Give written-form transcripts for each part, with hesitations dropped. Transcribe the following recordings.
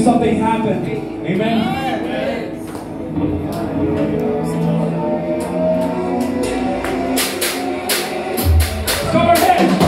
something happen. Amen? Go ahead!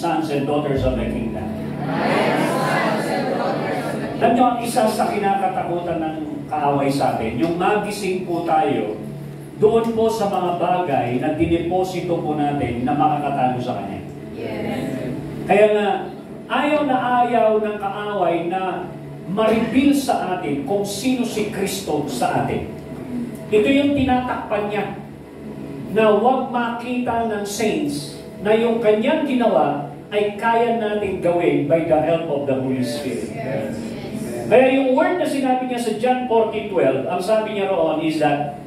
sons and daughters of the kingdom. Alam nyo, ang isa sa kinakatakutan ng kaaway sa atin, yung magising po tayo doon po sa mga bagay na dineposito po natin na makakatalo sa Kanya. Kaya nga, ayaw na ayaw ng kaaway na ma-reveal sa atin kung sino si Kristo sa atin. Ito yung tinatakpan niya na huwag makita ng saints na yung kanyang ginawa ay kaya nating gawin by the help of the Holy Spirit. Kaya yung word na sinabi niya sa John 14:12, ang sabi niya roon is that,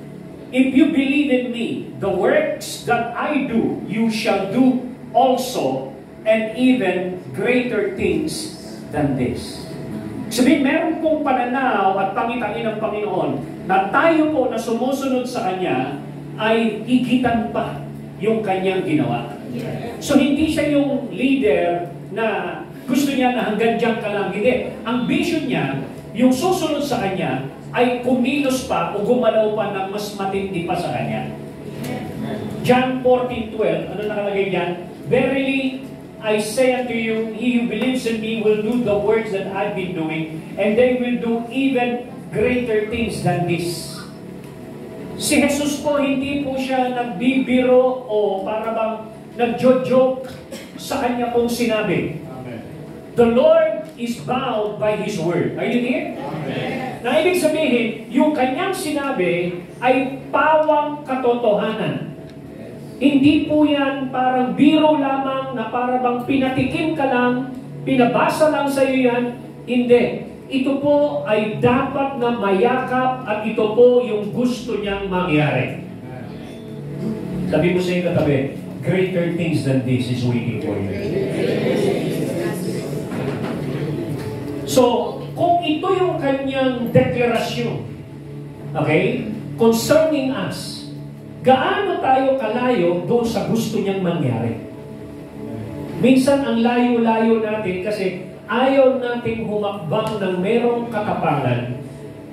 if you believe in me, the works that I do, you shall do also, and even greater things than this. Sabihin, meron pong pananaw at pangitain ng Panginoon na tayo po na sumusunod sa Kanya ay higitan pa yung Kanyang ginawa. So hindi siya yung leader na gusto niya na hanggang dyan ka lang. Hindi. Ang vision niya, yung susunod sa Kanya, ay kumilos pa o gumalaw pa ng mas matindi pa sa Kanya. John 14:12, ano nakalagay diyan? Verily, I say unto you, he who believes in me will do the works that I've been doing, and they will do even greater things than this. Si Jesus po, hindi po siya nagbibiro o para bang nagjo-joke sa kanya pong sinabi. Amen. The Lord is bound by His word. Are you here? Amen. Na ibig sabihin, yung kanyang sinabi ay pawang katotohanan. Hindi po yan parang biro lamang na para bang pinatikim ka lang, pinabasa lang sa iyo yan. Hindi. Ito po ay dapat na mayakap at ito po yung gusto niyang mangyari. Sabi mo sa iyo katabi, greater things than this is waiting for you. So, kung ito yung kanyang deklarasyon, okay, concerning us, gaano tayo kalayo doon sa gusto niyang mangyari? Minsan ang layo-layo natin kasi ayaw nating humakbang ng merong katapangan.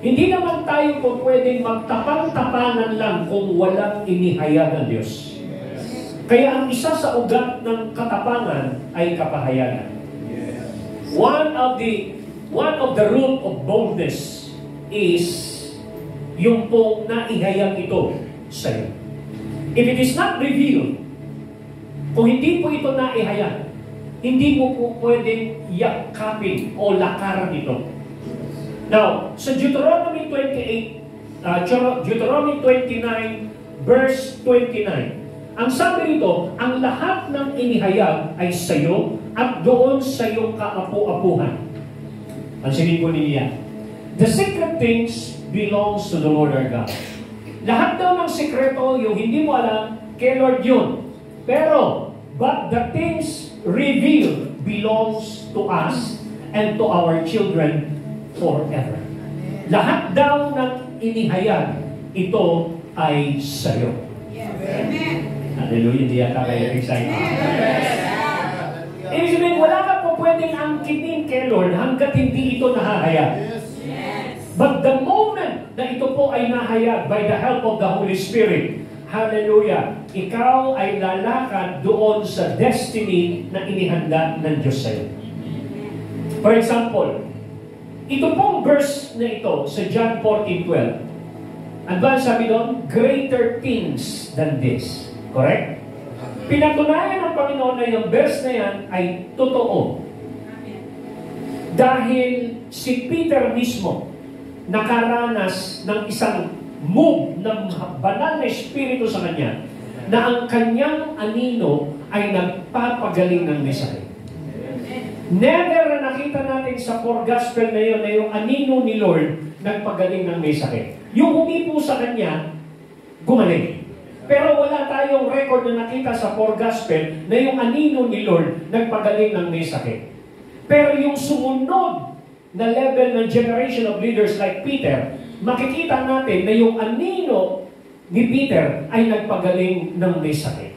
Hindi naman tayo po pwedeng magtapang-tapanan lang kung walang inihayag ng Diyos. Kaya ang isa sa ugat ng katapangan ay kapahayagan. One of the root of boldness is yung po naihayag ito sa iyo. If it is not revealed, kung hindi po ito naihayag, hindi mo po pwedeng yakapin o lakaran ito. Now, sa Deuteronomy 29, verse 29, ang sabi rito, ang lahat ng inihayag ay sa iyo at doon sa iyong kaapu-apuhan. Pansinin po niya. The secret things belongs to the Lord our God. Lahat daw ng sekreto, yung hindi mo alam, kay Lord yun. Pero, but the things revealed belongs to us and to our children forever. Lahat daw ng inihayag, ito ay sa'yo. Amen. Hallelujah, hindi yata kayo excited. Ibig sabihin, wala ka po pwedeng angkitin kay Lord hanggat hindi ito nahahayag. But the moment na ito po ay nahayag by the help of the Holy Spirit, hallelujah, ikaw ay lalakad doon sa destiny na inihanda ng Diyos sa iyo. For example, ito pong verse na ito sa John 14:12. Ano ba sabi doon? Greater things than this. Correct? Pinatunayan ng Panginoon na yung verse na yan ay totoo. Dahil si Peter mismo nakaranas ng isang move ng banal na espiritu sa kanya na ang kanyang anino ay nagpapagaling ng mensahe. Never na nakita natin sa four gospel na yun na yung anino ni Lord nagpagaling ng mensahe. Yung humipo sa kanya, gumaling. Pero wala tayong record na nakita sa four gospel na yung anino ni Lord nagpagaling ng mensahe. Pero yung sumunod na level ng generation of leaders like Peter, makikita natin na yung anino ni Peter ay nagpagaling ng mensahe.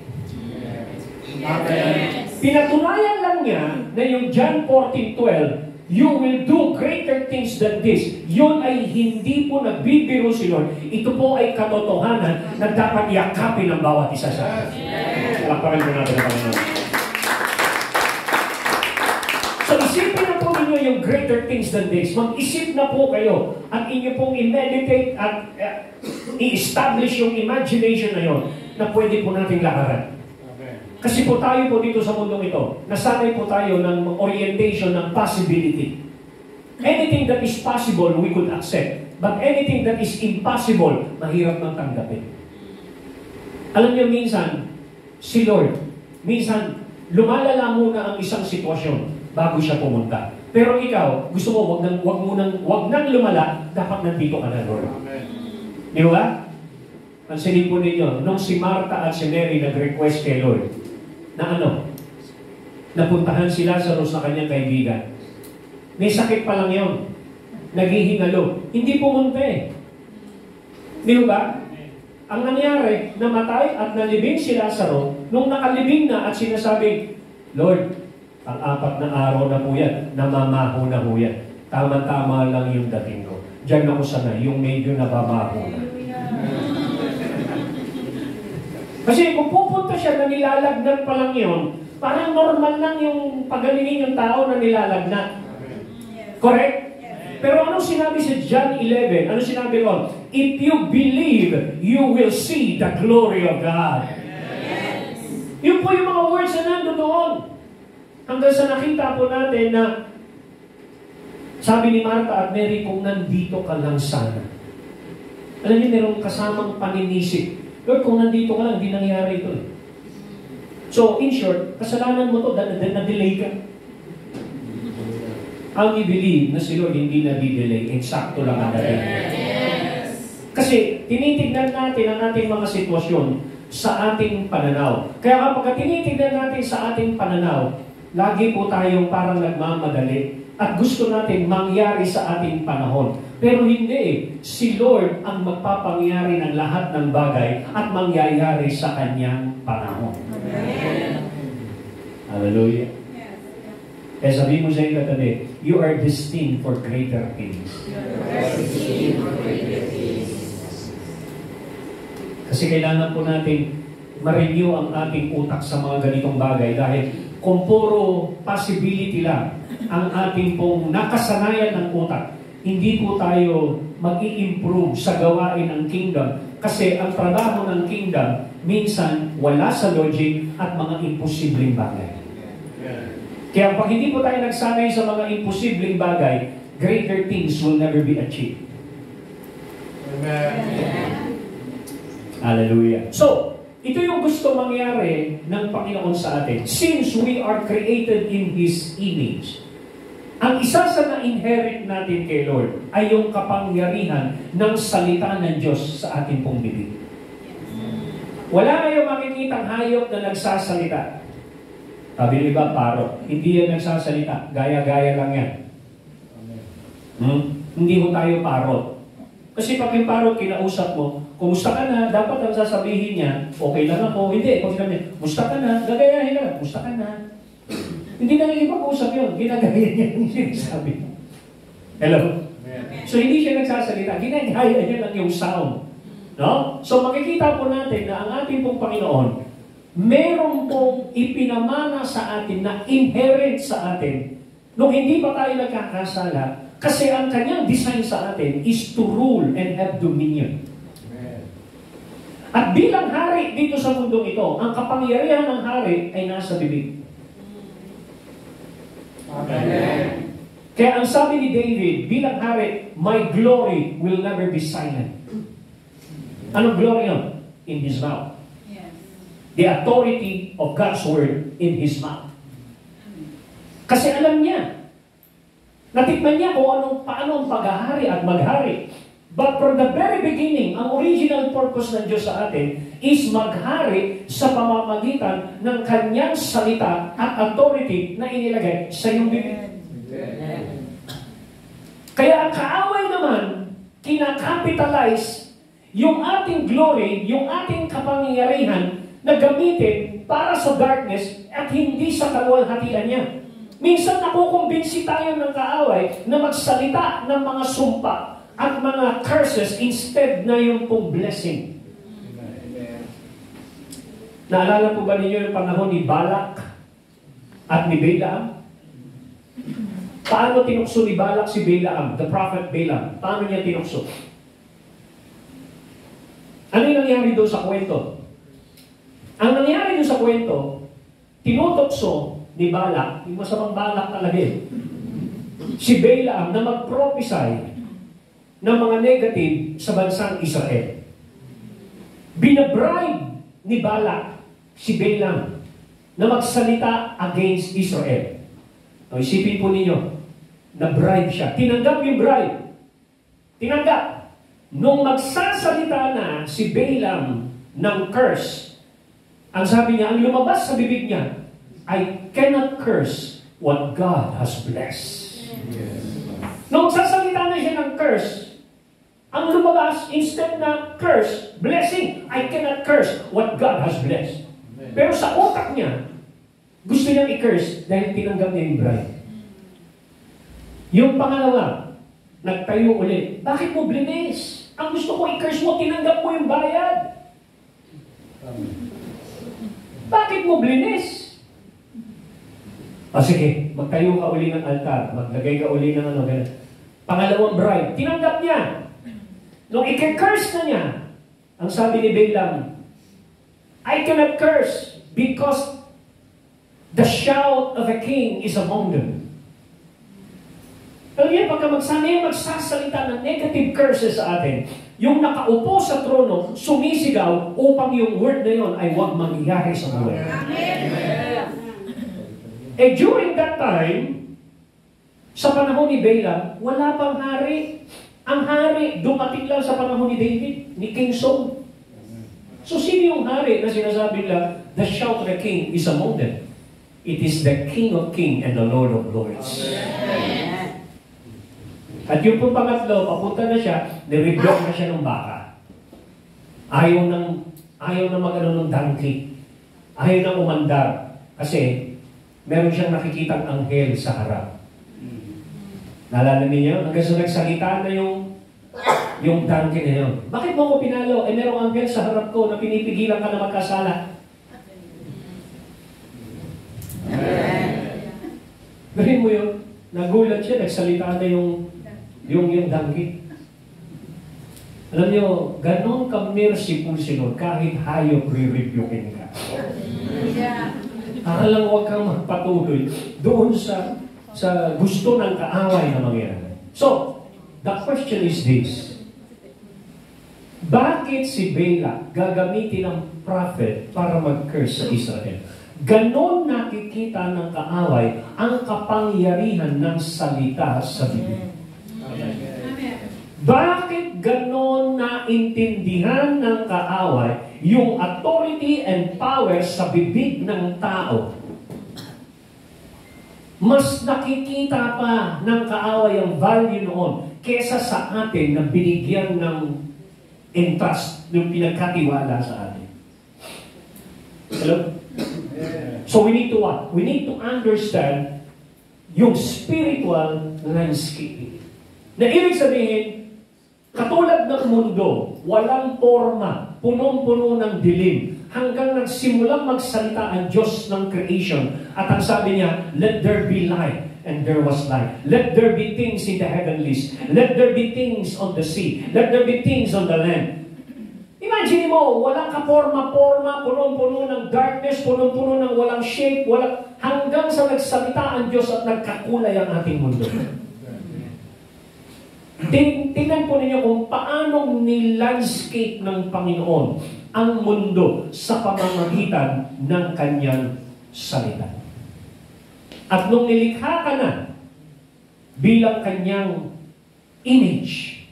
Amen. Pinatunayan lang niya na yung John 14:12, you will do greater things than this. Yun ay hindi po nagbibiro si Lord. Ito po ay katotohanan na dapat yakapin ng bawat isa sa atin. Palakpakan mo natin ang Panginoon. ano yung greater things than this? Mag-isip na po kayo at inyo pong i-meditate at i-establish yung imagination na yun na pwede po nating lakaran. Kasi po tayo po dito sa mundong ito, nasanay po tayo ng orientation ng possibility. Anything that is possible, we could accept. But anything that is impossible, mahirap nang tanggapin. Alam niyo, minsan, si Lord, minsan, lumalala muna ang isang sitwasyon bago siya pumunta. Pero ikaw, gusto mo, wag nang lumala, dapat nandito ka na, Lord. Di ba? Pansinin po ninyo, nung si Martha at si Mary nag-request kay Lord, na ano? Napuntahan si Lazarus na kanyang kaibigan. May sakit pa lang yun. Naghihingalo. Hindi pumunta eh. Di ba? Ang nangyari, namatay at nalibing si Lazaro, nung nakalibing na at sinasabi, Lord, ang 4 na araw na po yan, namamaho na po yan. Tama-tama lang yung dating ko. Diyan ako sanay, yung medyo nabamaho na. Kasi kung pupunta siya na nilalagnan pa lang yun, parang normal lang yung pagalingin yung tao na nilalagnan. Correct? Pero anong sinabi sa John 11? Anong sinabi ron? If you believe, you will see the glory of God. Yes. Yun po yung mga words na nandun doon. Hanggang sa nakita po natin na sabi ni Martha at Mary, kung nandito ka lang sana. Alam niyo, merong kasamang paninisip. Lord, kung nandito ka lang, hindi nangyari ito. So, in short, kasalanan mo to, na-delay ka. Ang i-believe na si Lord hindi na-delay, eksakto lang ang dating. Kasi tinitignan natin ang ating mga sitwasyon sa ating pananaw. Kaya kapag tinitignan natin sa ating pananaw, lagi po tayong parang nagmamadali at gusto natin mangyari sa ating panahon. Pero hindi. Si Lord ang magpapangyari ng lahat ng bagay at mangyayari sa kanyang panahon. Hallelujah. Kaya sabihin mo sa iyo katabi, you are destined for greater things. Kasi kailangan po natin ma-renew ang ating utak sa mga ganitong bagay dahil kung puro possibility lang ang ating pong nakasanayan ng utak, hindi po tayo mag-i-improve sa gawain ng kingdom. Kasi ang trabaho ng kingdom, minsan wala sa logic at mga imposibleng bagay. Kaya pag hindi po tayo nagsanay sa mga imposibleng bagay, greater things will never be achieved. Amen. Hallelujah. So, ito yung gusto mangyari ng Panginoon sa atin. Since we are created in His image, ang isa sa na-inherit natin kay Lord ay yung kapangyarihan ng salita ng Diyos sa ating pong bibig. Wala kayong makikitang hayop na nagsasalita. Sabi ng iba, parot. Hindi yan nagsasalita. Gaya-gaya lang yan. Hindi mo tayo parot. Kasi pag yung parot, kinausap mo, kumusta ka na, dapat ang sasabihin niya, okay lang ako. Hindi, pag sinabi, kumusta ka na, gagayahin ka, kumusta ka na. Hindi na nagipag-usap yun. Ginagaya niya yung sinasabi. Hello? So hindi siya nagsasalita. Ginagaya niya lang yung sound. No? So makikita po natin na ang ating pong Panginoon, meron pong ipinamana sa atin na inherent sa atin nung hindi pa tayo nagkakasala kasi ang kanyang design sa atin is to rule and have dominion. At bilang hari dito sa mundong ito, ang kapangyarihan ng hari ay nasa bibig. Amen. Kaya ang sabi ni David, bilang hari, my glory will never be silent. Anong glory yun? In His mouth. The authority of God's word in His mouth. Kasi alam niya, natikman niya kung paano ang paghahari at maghari. But from the very beginning, ang original purpose ng Diyos sa atin is maghari sa pamamagitan ng kanyang salita at authority na inilagay sa iyong bibig. Kaya ang kaaway naman, kinakapitalize yung ating glory, yung ating kapangyarihan na gamitin para sa darkness at hindi sa kaluwalhatian niya. Minsan nakukumbinsi tayo ng kaaway na magsalita ng mga sumpa at mga curses instead na yung pong blessing. Naalala po ba ninyo yung panahon ni Balak at ni Balaam? Paano tinukso ni Balak si Balaam, the prophet Balaam? Paano niya tinukso? Ano yung nangyari doon sa kwento? Ang nangyari doon sa kwento, tinutokso ni Balak, yung masamang Balak talaga si Balaam na mag-prophesy ng mga negative sa bansang Israel. Binabribe ni Balak si Balaam na magsalita against Israel. O, isipin po ninyo, na-bribe siya. Tinanggap yung bribe. Tinanggap. Nung magsasalita na si Balaam ng curse, ang sabi niya, ang lumabas sa bibig niya, I cannot curse what God has blessed. Yes. Nung magsasalita na siya ng curse, ang lumabas, instead na curse, blessing. I cannot curse what God has blessed. Pero sa utak niya, gusto niyang i-curse dahil tinanggap niya yung bribe. Yung pangalawa, nagtayo ulit. Bakit mo blinis? Ang gusto ko i-curse mo, tinanggap mo yung bayad. Bakit mo blinis? Sige, magtayo ka uli ng altar. Maglagay ka uli ng ano. Pangalawang bribe, tinanggap niya. Nung i-curse na niya, ang sabi ni Balaam, I cannot curse because the shout of a king is among them. Alam niyo, pagka magsasalita ng negative curses sa atin, yung nakaupo sa trono, sumisigaw upang yung word na yon ay huwag mangyari sa buhay. During that time, sa panahon ni Balaam, wala pang hari. Ang hari, dumating lang sa panahon ni David, ni King Saul. So, sino yung hari na sinasabi nila, the shout of the king is among them? It is the King of Kings and the Lord of Lords. At yung pong pangatlo, papunta na siya, nireblok na siya ng baka. Ayaw na mag-ano ng donkey. Ayaw na umandar. Kasi, meron siyang nakikitang anghel sa harap. Naalala niyo? Hanggang sa nagsalita na yung donkey na yun. Bakit mo ko pinalo? Merong anghel sa harap ko na pinipigilan ka na magkasala. Galing mo yun? Nagulat siya, nagsalita na yung donkey. Alam niyo, ganon ka-merciful si Lord, kahit hayop re-rebuking ka. Akalang huwag kang magpatuloy doon sa gusto ng kaaway na mangyari. So, the question is this. Bakit si Balak gagamitin ng prophet para mag-curse sa Israel? Ganon nakikita ng kaaway ang kapangyarihan ng salita sa Biblia. Bakit ganon naintindihan ng kaaway yung authority and power sa bibig ng tao? Mas nakikita pa ng kaaway ang value noon kesa sa atin na binigyan ng entrust, yung pinagkatiwala sa atin. Hello? So we need to what? We need to understand yung spiritual landscape. Na ibig sabihin, katulad ng mundo, walang forma, punong-puno ng dilim, hanggang nagsimulang magsalita ang Diyos ng creation. At ang sabi niya, let there be light, and there was light. Let there be things in the heavenlies. Let there be things on the sea. Let there be things on the land. Imagine mo, walang kaporma-porma, punong-puno ng darkness, punong-puno ng walang shape, hanggang sa nagsalita ang Diyos at nagkakulay ang ating mundo. Tingnan po ninyo kung paano ni-landscape ng Panginoon ang mundo sa pamamagitan ng kanyang salita. At nung nilikha ka na bilang kanyang image,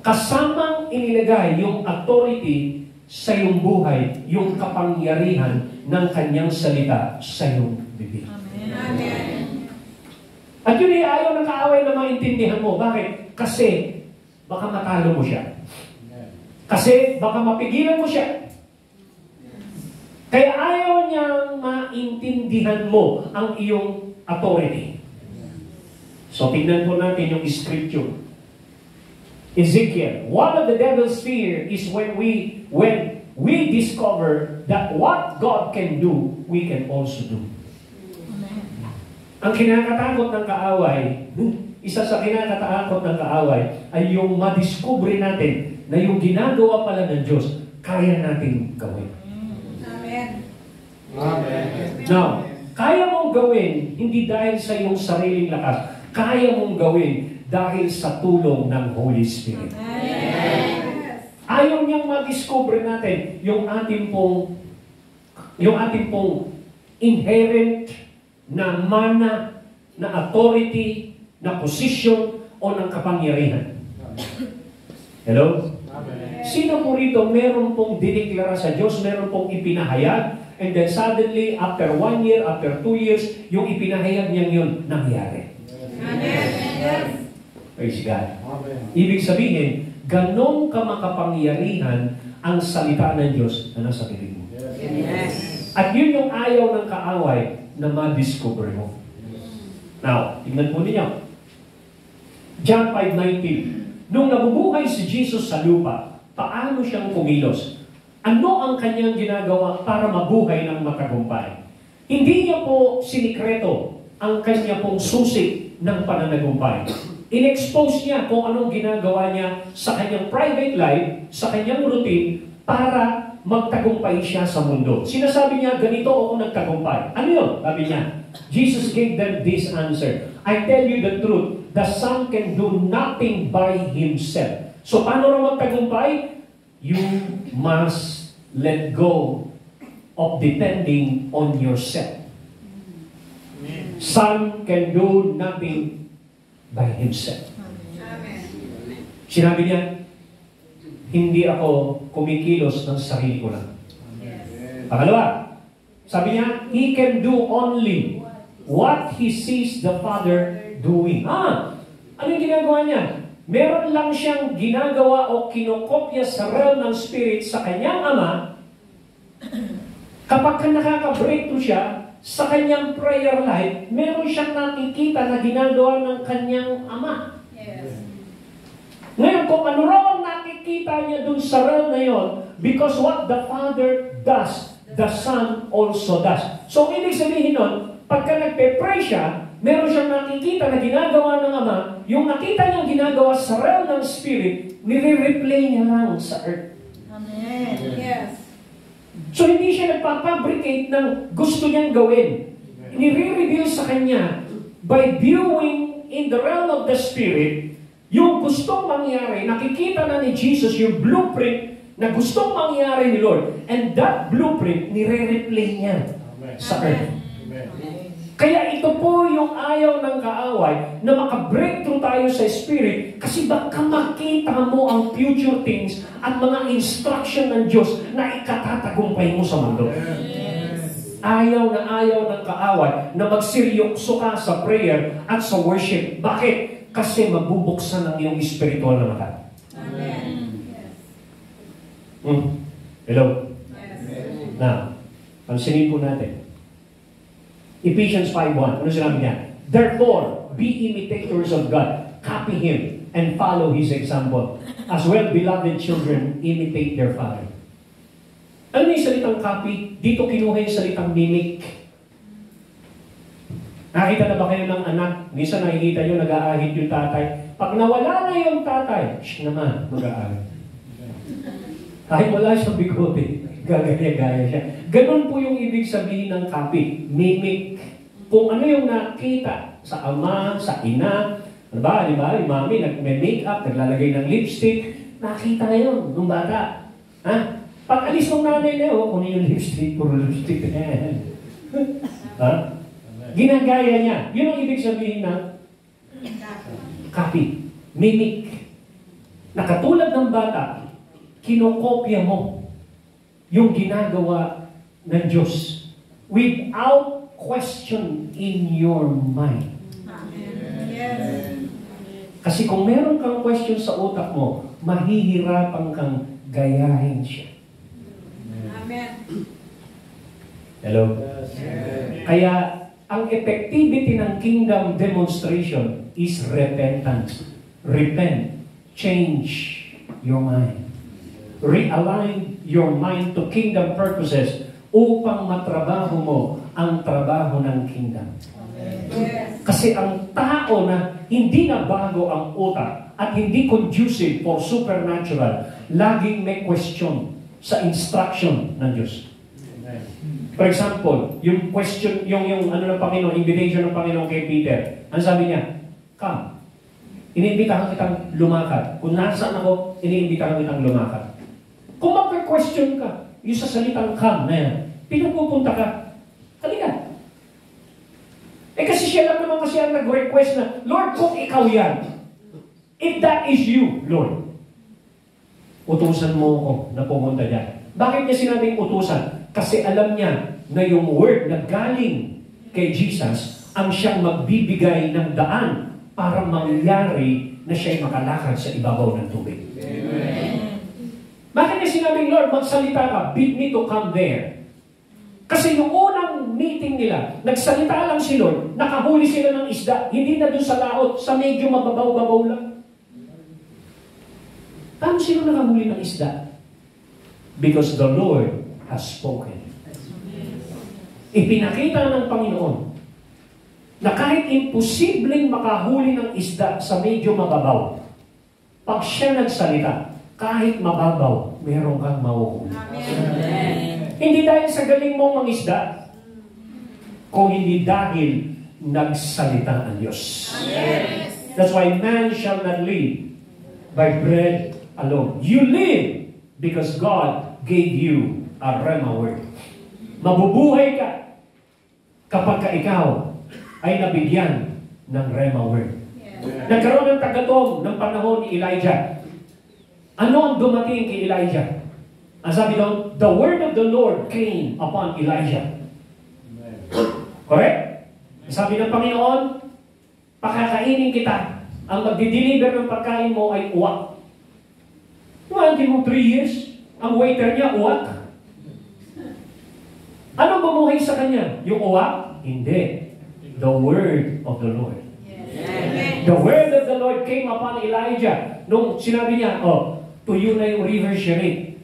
kasamang inilagay yung authority sa iyong buhay, yung kapangyarihan ng kanyang salita sa iyong bibig. Amen. At yun ay ayaw ng kaaway na maintindihan mo. Bakit? Kasi baka matalo mo siya. Kasi baka mapigilan mo siya. Kaya ayaw niyang maintindihan mo ang iyong authority. So tingnan po natin yung scripture. Ezekiel, one of the devil's fear is when we discover that what God can do, we can also do. Ang kinakatakot ng kaaway, isa sa kinakatakot ng kaaway ay yung madiskubre natin na yung ginagawa pala ng Diyos, kaya natin gawin. Amen. Now, kaya mong gawin hindi dahil sa iyong sariling lakas, kaya mong gawin dahil sa tulong ng Holy Spirit. Ayaw niyang madiskubre natin yung ating pong inherent na mana, na authority, na position, o ng kapangyarihan. Hello? Sino po rito meron pong diniklara sa Diyos, meron pong ipinahayag, and then suddenly, after 1 year, after 2 years, yung ipinahayag niyang yun, nangyari. Amen. Praise God. Ibig sabihin, ganon ka makapangyarihan ang salita ng Diyos na nasa piling mo. At yun yung ayaw ng kaaway na ma-discover mo. Now, tignan po ninyo. John 5:19. Nung nabubuhay si Jesus sa lupa, paano siyang kumilos? Ano ang kanyang ginagawa para mabuhay ng matagumpay? Hindi niya po sinikreto ang kanya pong susi ng pananagumpay. In-expose niya kung anong ginagawa niya sa kanyang private life, sa kanyang routine, para magtagumpay siya sa mundo. Sinasabi niya, ganito ako nagtagumpay. Ano yun? Sabi niya, Jesus gave them this answer. I tell you the truth, the Son can do nothing by Himself. So, paano na magtagumpay? You must let go of depending on yourself. Son can do nothing by Himself. Sinabi niya, hindi ako kumikilos ng sarili ko lang. Pangalawa, sabi niya, He can do only what He sees the Father doing. Ano yung ginagawa niya? Meron lang siyang ginagawa o kinokopya sa realm ng Spirit sa kanyang Ama. Kapag nakaka-breakthrough siya sa kanyang prayer life, meron siyang nakikita na ginagawa ng kanyang Ama. Ngayon, kung ano raw ang nakikita niya dun sa realm na yun, because what the Father does, the Son also does. So, ibig sabihin nun, pagka nagpe-pray siya, meron siyang nakikita na ginagawa ng Ama, yung nakita niyang ginagawa sa realm ng Spirit, nire-replay niya lang sa earth. Amen. Yes. So, hindi siya nagpapabricate ng gusto niyang gawin. Nire-reveal sa kanya by viewing in the realm of the Spirit yung gustong mangyari. Nakikita na ni Jesus yung blueprint na gustong mangyari ni Lord. And that blueprint, nire-replay niya sa earth. Kaya ito po yung ayaw ng kaaway na maka-breakthrough tayo sa Spirit kasi baka makita mo ang future things at mga instruction ng Diyos na ikatatagumpay mo sa mundo. Ayaw ng kaaway na magsiryokso ka sa prayer at sa worship. Bakit? Kasi mabubuksan ang iyong spiritual na mata. Hello? Now, pansinin po natin. Ephesians 5:1. Ano sinabi niya? Therefore, be imitators of God. Copy Him and follow His example. As well, beloved children, imitate their father. Ano yung salitang copy? Dito kinuha yung salitang mimic. Nakita na ba kayo ng anak? Minsan nakikita nyo, nag-aahit yung tatay. Pag nawala na yung tatay, naman, mag-aahit. Kahit wala siyang bigote, gagaya-gaya siya. Ganon po yung ibig sabihin ng copy, mimic. Kung ano yung nakita sa ama, sa ina, ano ba, di ba, yung mami, nag-make-up, naglalagay ng lipstick, nakita yun, nung bata. Ha? Pag alis ng nanay na yun, kunin yung lipstick, puro lipstick. Ha? Ginagaya niya. Yun ang ibig sabihin ng copy, mimic. Nakatulad ng bata, kinokopya mo yung ginagawa ng Diyos without question in your mind. Kasi kung meron kang question sa utak mo, mahihirapan kang gayahin siya. Amen. Hello? Kaya, ang effectivity ng kingdom demonstration is repentance. Repent. Change your mind. Realign your mind to kingdom purposes upang matrabaho mo ang trabaho ng kingdom. Amen. Kasi ang tao na hindi na bago ang utak at hindi conducive for supernatural, laging may question sa instruction ng Diyos. For example, yung question, yung ano ng Panginoon, invitation ng Panginoon kay Peter. Ang sabi niya, come. Iniimbitahan kitang lumakad. Kung nasaan ako, iniimbitahan kitang lumakad. Kung magka-question ka, yung sa salitang come na yan, pinupunta ka, halika. Kasi siya lang naman kasi ang nag-request na, Lord, kung ikaw yan, if that is you, Lord, utusan mo ako na pumunta dyan. Bakit niya sinabing utusan? Kasi alam niya na yung word na galing kay Jesus ang siyang magbibigay ng daan para mangyari na siya'y makalakad sa ibabaw ng tubig. Amen. Bakit niya sinabing, Lord, magsalita ka, bid me to come there. Kasi yung unang meeting nila, nagsalita lang si Lord, nakahuli sila ng isda, hindi na doon sa laot, sa medyo mababaw-babaw lang. Paano sila nakahuli ng isda? Because the Lord has spoken. Ipinakita ng Panginoon na kahit imposibleng makahuli ng isda sa medyo mababaw, pag siya nagsalita, kahit mababaw, meron kang mahuhuli. Hindi dahil sa galing mong mangisda, kung hindi dahil nagsalita ang Diyos. That's why man shall not live by bread alone. You live because God gave you a rhema word. Mabubuhay ka kapag ka ikaw ay nabigyan ng rhema word. Nagkaroon ng tagatong ng panahon ni Elijah. Ano ang dumating kay Elijah? Ang sabi doon, the word of the Lord came upon Elijah. Correct? Sabi ng Panginoon, pakakainin kita. Ang magdi-deliver ng pagkain mo ay uwak. Hindi mo 3 years, ang waiter niya uwak. Ano bumuhay sa kanya? Yung uwak? Hindi. The word of the Lord. Yes. The word of the Lord came upon Elijah. Nung sinabi niya, tuyo na yung river Cherith.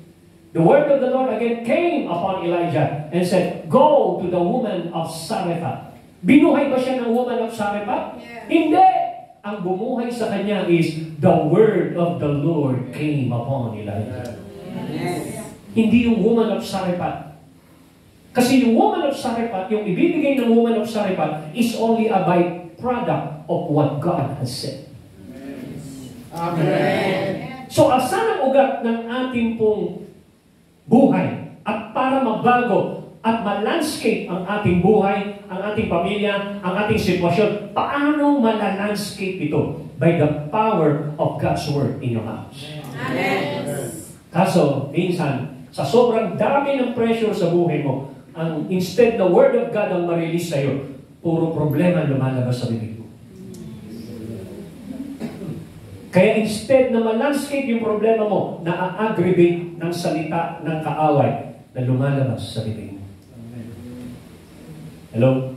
The word of the Lord again came upon Elijah and said, go to the woman of Sarepta. Binuhay ba siya ng woman of Sarepta? Yeah. Hindi! Ang bumuhay sa kanya is the word of the Lord came upon Elijah. Yes. Hindi yung woman of Sarepta. Kasi yung woman of Sarepta, yung ibibigay ng woman of Sarepta is only a byproduct of what God has said. Amen. So, asan ang ugat ng ating pong buhay? At para mabago at ma-landscape ang ating buhay, ang ating pamilya, ang ating sitwasyon, paano ma-landscape ito? By the power of God's Word in your house. Amen. Kaso, minsan, sa sobrang dami ng pressure sa buhay mo, ang instead na Word of God ang ma-release sa'yo, puro problema lumalabas sa bibig mo. Kaya instead na ma-landscape yung problema mo, na-aggravate ng salita ng kaaway na lumalabas sa bibig mo. Hello?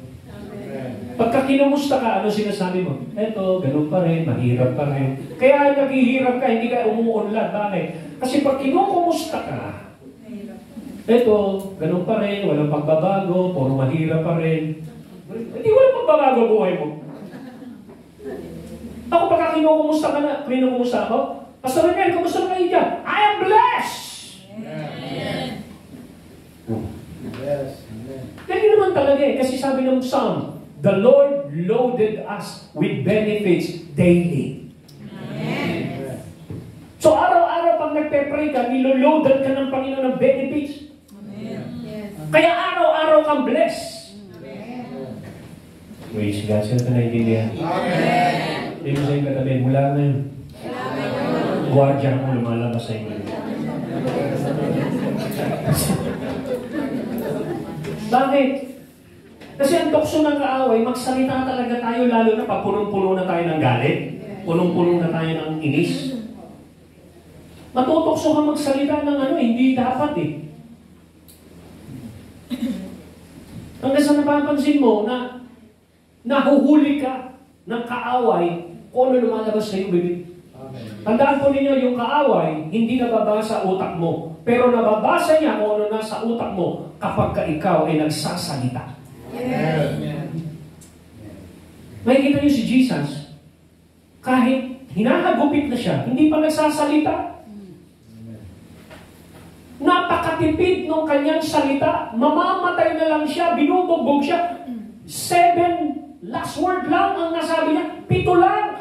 Pagka kinumusta ka, ano sinasabi mo? Eto, ganun pa rin, mahirap pa rin. Kaya naghihirap ka, hindi ka umuunlad. Bakit? Kasi pag kinukumusta ka, eto, ganun pa rin, walang pagbabago, puro mahirap pa rin. Hindi walang pagbabago buhay mo. Ako pagka kinukumusta ka na, kinukumusta ako, Pastor Rebel, kumusta na kayo dyan? I am blessed! Amen. Yes. Ganyan naman talaga kasi sabi ng Psalm, the Lord loaded us with benefits daily. Amen. So araw-araw pag nagpe-pray ka, niloloadan ka ng Panginoon ng benefits. Kaya araw-araw kang blessed. Amen. Praise God. Sino ito naiintindihan? Amen. Hindi mo sa'yo katabi. Mula na yun. Guardian mo lumalabas sa inyo. Bakit? Kasi ang tukso ng kaaway, magsalita talaga tayo lalo na pag punong-puno na tayo ng galit. Punong-puno na tayo ng inis. Matutokso ka magsalita ng hindi dapat eh. Hanggang sa napapansin mo na nahuhuli ka ng kaaway kung ano lumalabas sa iyong bibig. Tandaan po ninyo, yung kaaway, hindi nababasa sa utak mo. Pero nababasa niya kung ano nasa utak mo kapag ka ikaw ay nagsasalita. Amen. Makikita niyo si Jesus, kahit hinahagupit na siya, hindi pa nagsasalita. Napakatipid ng kanyang salita. Mamamatay na lang siya, binubugbog siya. 7 last word lang ang nasabi niya. 7 lang.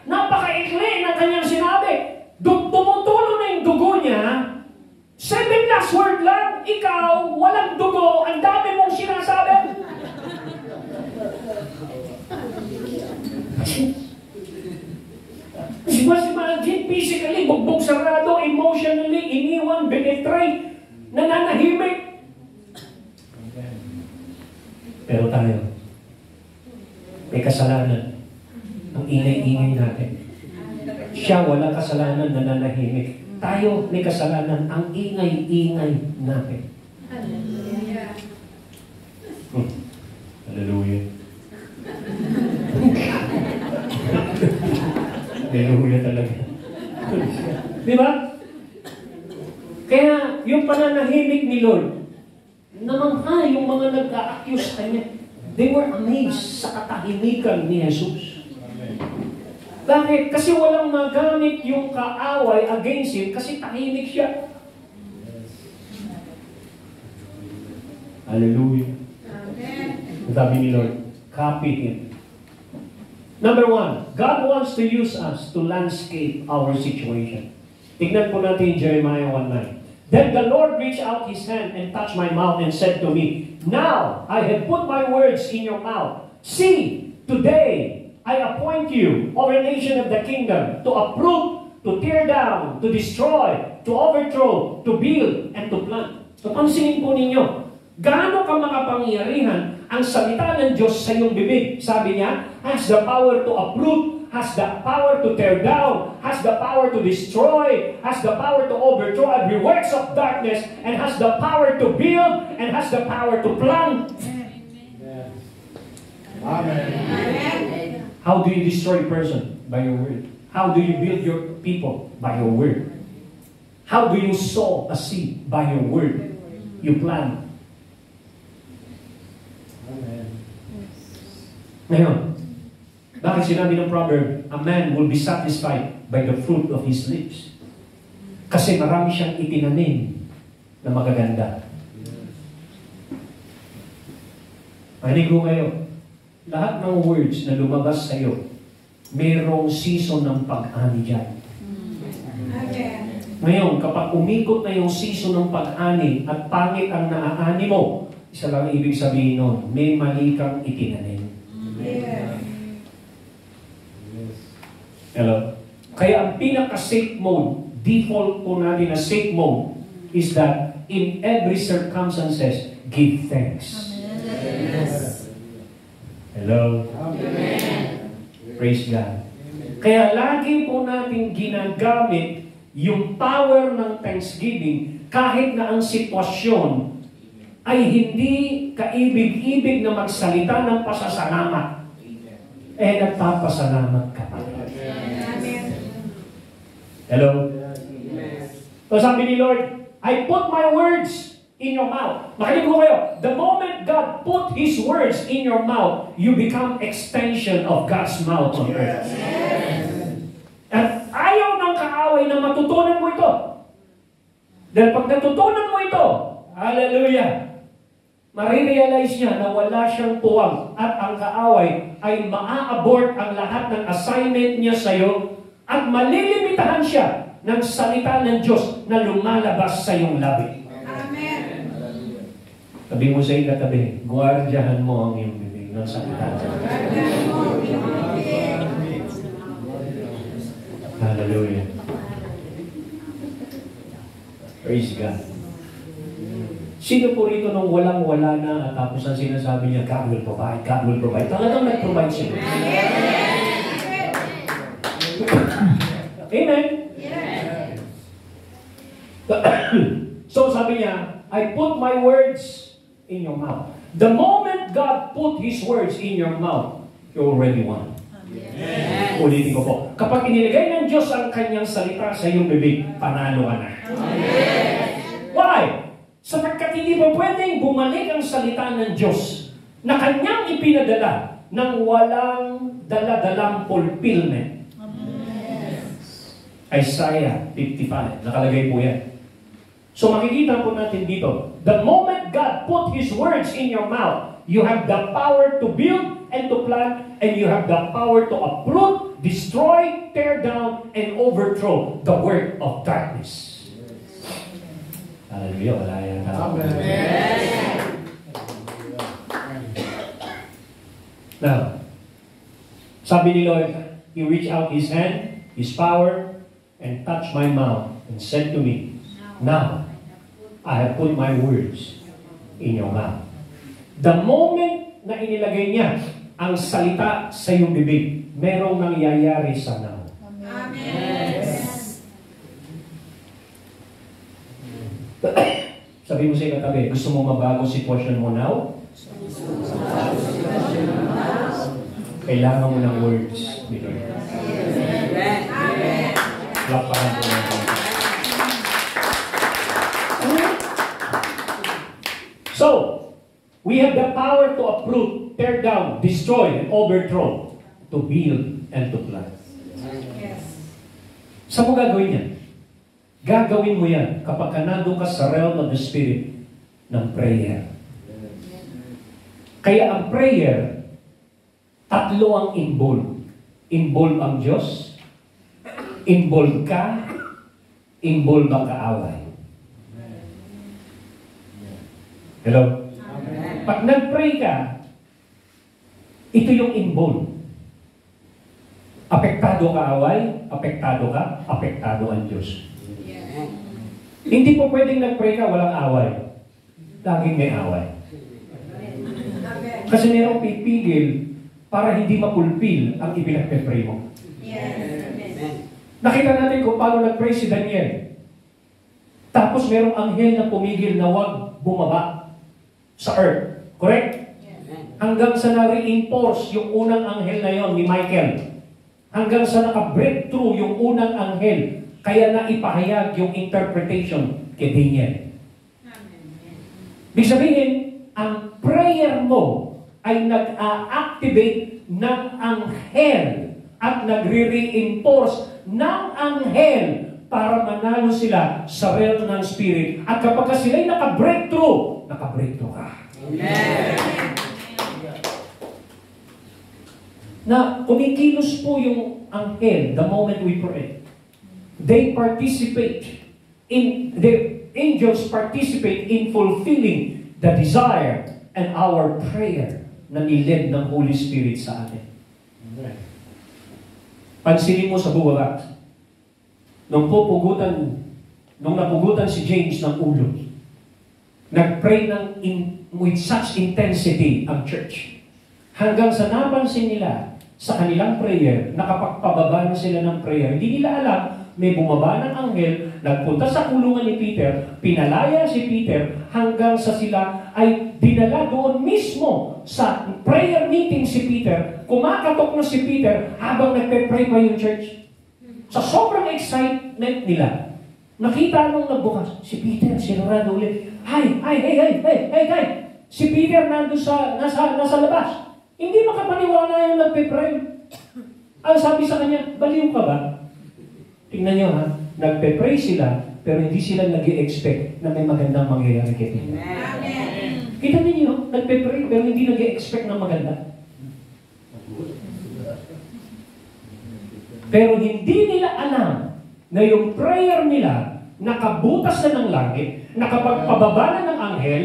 Napaka-ikli ng kanyang sinabi. Tumutulo na yung dugo niya. 7 last word lang. Ikaw, walang dugo. Ang dami mong sinasabi. Imagine, physically, bugbog sarado, emotionally, iniwan, binetray, nananahimik. Pero tayo, may kasalanan. Ang ingay-ingay natin. Siya walang kasalanan, nananahimik. Tayo may kasalanan, ang ingay-ingay natin. Hallelujah. Hallelujah. Hallelujah talaga. Di ba? Kaya yung pananahimik ni Lord, namangha yung mga nag-a-accuse kanya. They were amazed sa katahimikan ni Jesus. Bakit? Kasi walang magamit yung kaaway against him kasi tahimik siya. Hallelujah. Amen. Sabi ni Lord, copy him. Number 1, God wants to use us to landscape our situation. Tignan po natin Jeremiah 1:9. Then the Lord reached out His hand and touched my mouth and said to me, Now I have put my words in your mouth. See, today I appoint you over a nation of the kingdom to uproot, to tear down, to destroy, to overthrow, to build, and to plant. So pansinin po ninyo, gaano ka makapangyarihan ang salita ng Diyos sa iyong bibig. Sabi niya, has the power to uproot, has the power to tear down, has the power to destroy, has the power to overthrow every works of darkness, and has the power to build, and has the power to plant. Amen. Amen. How do you destroy a person? By your word. How do you build your people? By your word. How do you sow a seed? By your word. You plant. Ngayon, bakit sinabi ng proverb, a man will be satisfied by the fruit of his lips? Kasi marami siyang itinanim na magaganda. Panig ko ngayon, lahat ng words na lumabas sa iyo, mayroong season ng pag-ani dyan. Amen. Ngayon, kapag umikot na yung season ng pag-ani at pangit ang naaani mo, isa lang ibig sabihin nun, may mali kang itinanim. Yes. Hello? Kaya ang pinaka-safe mode, default po natin na safe mode, is that in every circumstances, give thanks. Yes. Hello? Amen. Praise God. Kaya lagi po natin ginagamit yung power ng thanksgiving kahit na ang sitwasyon ay hindi kaibig-ibig na magsalita ng pasasalamat. Eh, nagpapasalamat ka pa. Amen. Hello? So sabi ni Lord, I put my words in your mouth. Makinig ko kayo. The moment God put His words in your mouth, you become extension of God's mouth on earth. At ayaw ng kaaway na matutunan mo ito. Dahil pag natutunan mo ito, hallelujah, marirealize niya na wala siyang puwang at ang kaaway ay maa-abort ang lahat ng assignment niya sa iyo at malilimitahan siya ng salita ng Diyos na lumalabas sa iyong labi. Amen. Sabi mo sa ikatabi, guardyahan mo ang iyong bibig ng salita. Hallelujah. Praise God. Sino po rito nung walang-wala na at tapos ang sinasabi niya, God will provide, God will provide. Talagang nag-provide siya. Amen? Yes. So sabi niya, I put my words in your mouth. The moment God put His words in your mouth, you already won. Yes. Ulitin ko po. Kapag inilagay ng Diyos ang kanyang salita sa iyong bibig, panalo ka na. Yes. Why? Sapagkat hindi pa pwedeng bumalik ang salita ng Diyos na kanyang ipinadala ng walang daladalang fulfillment. Isaiah 55, nakalagay po yan. So makikita po natin dito, the moment God put His words in your mouth, you have the power to build and to plant, and you have the power to uproot, destroy, tear down, and overthrow the work of darkness. Hallelujah, wala yan. Now, sabi ni Lord, He reached out His hand, His power, and touched my mouth, and said to me, now, I have put my words in your mouth. The moment na inilagay niya ang salita sa iyong bibig, merong nangyayari sa now. Amen. Sabi mo sa iyong katabi, gusto mo mabago sitwasyon mo now? Kailangan mo ng words. Laparan mo natin. So, we have the power to uproot, tear down, destroy, and overthrow, to build and to plant. Yes. Saan mo gagawin yan? Gagawin mo yan kapag nandun ka sa realm of the Spirit ng prayer. Kaya ang prayer, tatlo ang involved. Involved ang Diyos, involved ka, involved ang kaaway. Hello? Pag nag-pray ka, ito yung involved. Apektado ka away, apektado ka, apektado ang Diyos. Yes. Hindi po pwedeng nag-pray ka, walang away. Laging may away. Amen. Kasi merong pipigil para hindi mapulpil ang ipinagpe-pray mo. Yes. Amen. Nakita natin kung paano nag-pray si Daniel. Tapos merong anghel na pumigil na huwag bumaba sa earth. Correct? Hanggang sa na-reinforce yung unang anghel na yon ni Michael. Hanggang sa naka-breakthrough yung unang anghel. Kaya na ipahayag yung interpretation kay Daniel. Ibig sabihin, ang prayer mo ay nag-a-activate ng anghel at nagre-reinforce ng anghel para manalo sila sa realm ng spirit. At kapag sila'y naka-breakthrough ka. Amen. Na kumikilos po yung anghel the moment we pray. They participate the angels participate in fulfilling the desire and our prayer na nilid ng Holy Spirit sa atin. Pansinin mo sa buwag. Nung napugutan si James ng ulo, nag-pray with such intensity ang church. Hanggang sa napansin nila sa kanilang prayer, nakapagpababa na sila ng prayer. Hindi nila alam, may bumaba ng anghel, nagpunta sa kulungan ni Peter, pinalaya si Peter, hanggang sa sila ay dinala doon mismo sa prayer meeting si Peter. Kumakatok na si Peter habang nagpe-pray pa yung church. Sa sobrang excitement nila, nakita nung nagbukas, si Peter, sinurado ulit, hey, si Peter nandun nasa labas. Hindi makapaniwala yung nagpe-pray. Ang sabi sa kanya, baliw ka ba? Tingnan nyo ha, nagpe-pray sila, pero hindi sila nag-i-expect na may magandang mangyayari kay Peter. Amen. Kita ninyo, nagpe-pray, pero hindi nag-i-expect na maganda. Pero hindi nila alam na yung prayer nila nakabutas na ng langit, nakapagpababa na ng anghel,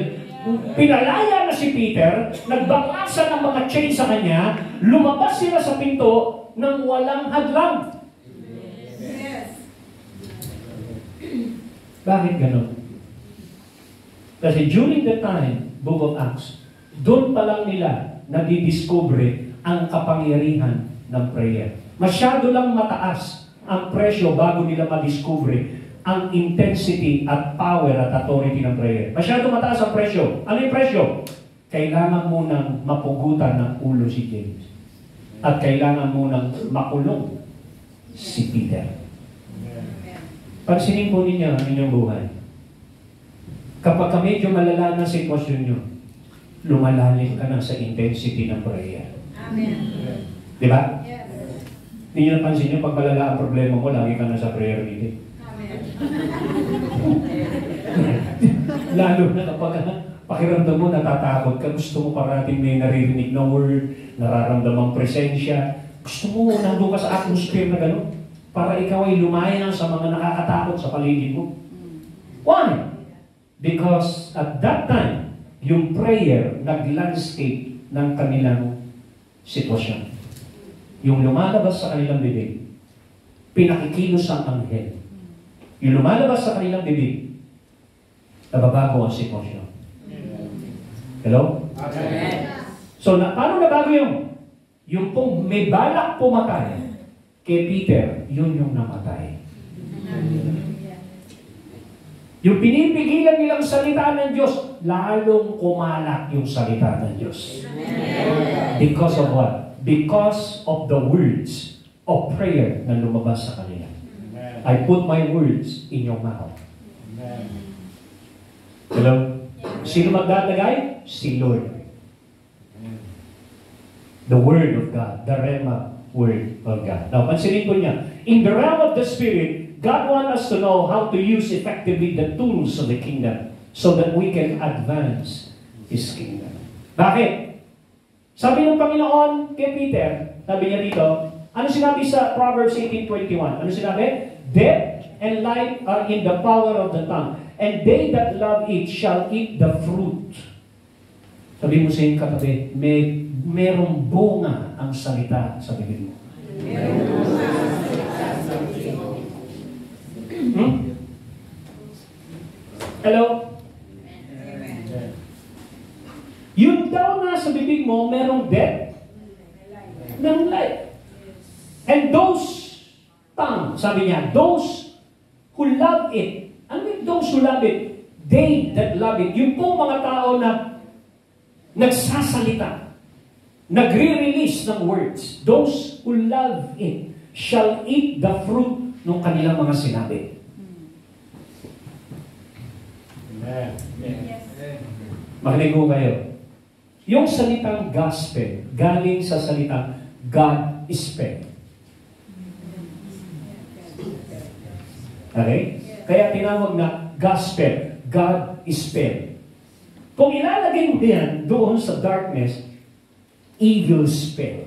pinalaya na si Peter, nagbangasa ng mga chain sa kanya, lumabas sila sa pinto ng walang hadlang. Yes. Bakit ganon? Kasi during the time, Book of Acts, doon pa lang nila nadidiscover ang kapangyarihan ng prayer. Masyado lang mataas ang presyo bago nila madiscover ang intensity at power at authority ng prayer. Masyado mataas ang presyo. Ano yung presyo? Kailangan mo nang mapugutan ng ulo si James. At kailangan mo nang makulong si Peter. Pansinin po ninyo ang inyong buhay. Kapag medyo malala na sitwasyon nyo, lumalalim ka na sa intensity ng prayer. Amen. Di ba? Yes. Hindi nyo napansin nyo, pag malala ang problema mo, lagi ka nasa prayer meeting. Amen. Lalo na kapag pakiramdam mo, natatakot ka, gusto mo parating may naririnig na word, nararamdamang presensya, gusto mo nandun ka sa atmosphere na gano'n, para ikaw ay lumayan sa mga nakakatakot sa paligid mo. Why? Because at that time, yung prayer nag-landscape ng kanilang sitwasyon. Yung lumalabas sa kanilang bibig, pinakikilos ang anghel. Yung lumalabas sa kanilang bibig, nababago ang sitwasyon. Hello? So, paano nabago yun? Yung pong may balak pumatay kay Peter, yun yung namatay. Yung pinipigilan nilang salita ng Diyos, lalong kumalak yung salita ng Diyos. Because of what? Because of the words of prayer na lumabas sa kanila. I put my words in your mouth. Hello? Sino magdadagay? Si Lord. The Word of God. The Rema Word of God. Now, pansinin ko niya. In the realm of the Spirit, God wants us to know how to use effectively the tools of the kingdom so that we can advance His kingdom. Bakit? Sabi ng Panginoon kay Peter, sabi niya dito, ano sinabi sa Proverbs 18:21? Ano sinabi? Death and life are in the power of the tongue, and they that love it shall eat the fruit. Sabi mo sa iyong katabi, merong bunga ang salita sa bibig mo. Hello? Yun daw na sa bibig mo, merong death, merong life. And those tongue, sabi niya, those who love it. Ano yung those who love it? They that love it. Yung pong mga tao na nagsasalita, nagre-release ng words. Those who love it shall eat the fruit ng kanilang mga sinabi. Amen. Yes. Makinig ko kayo. Yung salitang gospel, galing sa salitang God spell. Okay? Kaya tinawag na gospel, God spell. Kung ilalagay mo yan doon sa darkness, evil spell.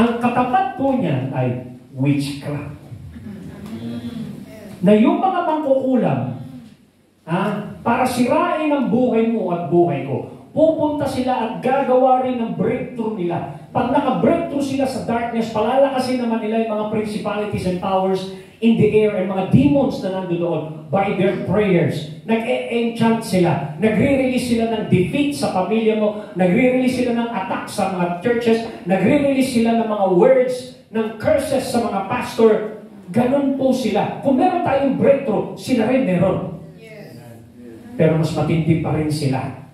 Ang katapat po niyan ay witchcraft. Na yung mga mangkukulam, para sirain ang buhay mo at buhay ko, pupunta sila at gagawa rin ng breakthrough nila. Pag naka-breakthrough sila sa darkness, palalakasin naman nila yung mga principalities and powers in the air and mga demons na nandoon by their prayers. Nag-enchant sila. Nagre-release sila ng defeat sa pamilya mo. Nagre-release sila ng attack sa mga churches. Nagre-release sila ng mga words, ng curses sa mga pastor. Ganon po sila. Kung meron tayong breakthrough, sila rin meron. Pero mas matindi pa rin sila.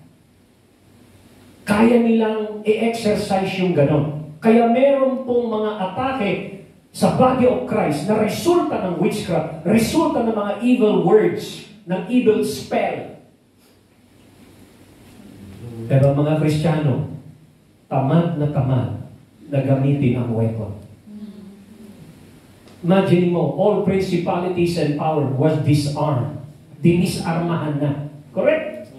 Kaya nilang i-exercise yung ganon. Kaya meron pong mga atake sa body of Christ na resulta ng witchcraft, resulta ng mga evil words, ng evil spell. Pero mga Kristiyano, tamad na gamitin ang weapon. Imagine mo, all principalities and power was disarmed. Dinisarmahan na. Correct?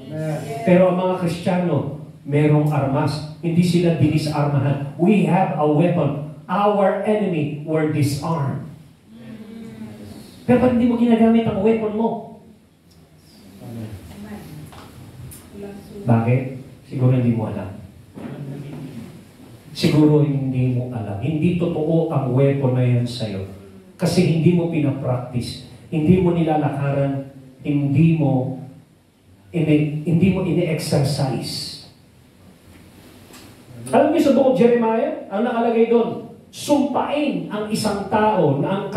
Pero ang mga Kristiyano, merong armas. Hindi sila dinisarmahan. We have a weapon. Our enemy were disarmed. Pero ba't hindi mo ginagamit ang weapon mo? Bakit? Siguro hindi mo alam. Siguro hindi mo alam. Hindi totoo ang weapon na yan sa'yo. Kasi hindi mo pinapractice. Hindi mo nilalakaran. Hindi mo ini-exercise. Alam niyo sa buong Jeremiah, ang nakalagay doon, sumpain ang isang tao na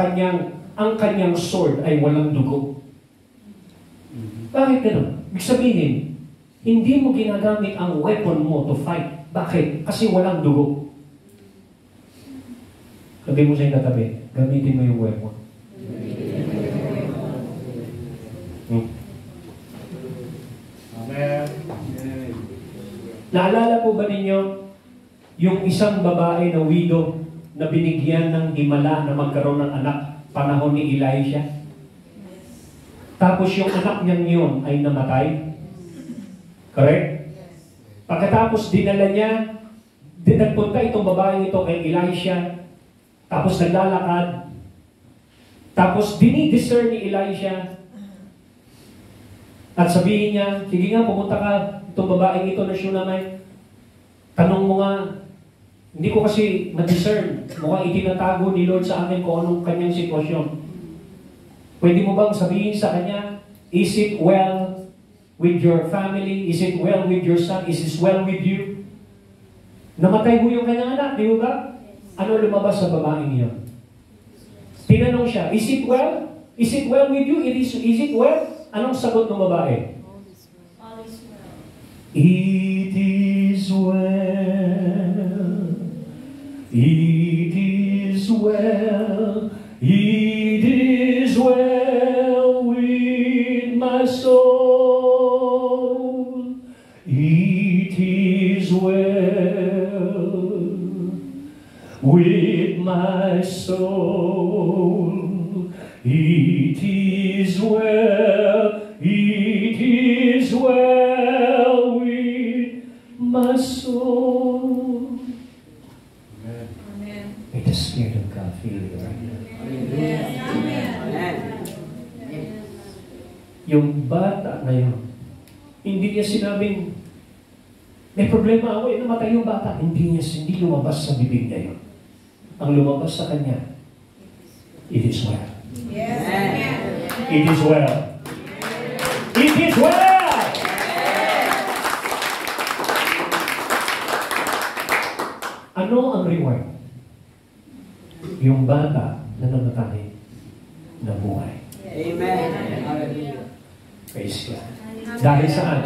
ang kanyang sword ay walang dugo. Bakit gano'n? Ibig sabihin, hindi mo ginagamit ang weapon mo to fight. Bakit? Kasi walang dugo. Sabi mo sa yung katabi, gamitin mo yung weapon. Amen. Naalala po ba ninyo yung isang babae na widow na binigyan ng himala na magkaroon ng anak panahon ni Elisha. Tapos yung anak niya yun ay namatay. Correct? Pagkatapos dinala niya, nagpunta itong babae ito kay Elisha, tapos naglalakad, tapos dinidiscern ni Elisha, at sabihin niya, sige nga, pumunta ka, itong babaeng ito na Shunammite, tanong mo nga, hindi ko kasi ma-discern, mukhang itinatago ni Lord sa akin kung anong kanyang sitwasyon. Pwede mo bang sabihin sa kanya, is it well with your family? Is it well with your son? Is it well with you? Namatay ho yung kanyang anak, di ba? Ano lumabas sa babaeng iyon? Tinanong siya, is it well? Is it well with you? Is it well? Anong sagot ng babae? It is well. It is well. It is well with my soul. It is well with my soul. It is well. It is well with my soul. Amen. May the Spirit of God feel you right now. Yes. Amen. Yung bata na yun, hindi niya sinabing, may problema ako, namatay yung bata. Hindi lumabas sa bibig niya yun. Ang lumabas sa kanya, it is well. Yes. Amen. It is well. It is well! Ano ang reward? Yung bata na namatay, nabuhay. Amen. Hallelujah. Praise God. Dahil saan?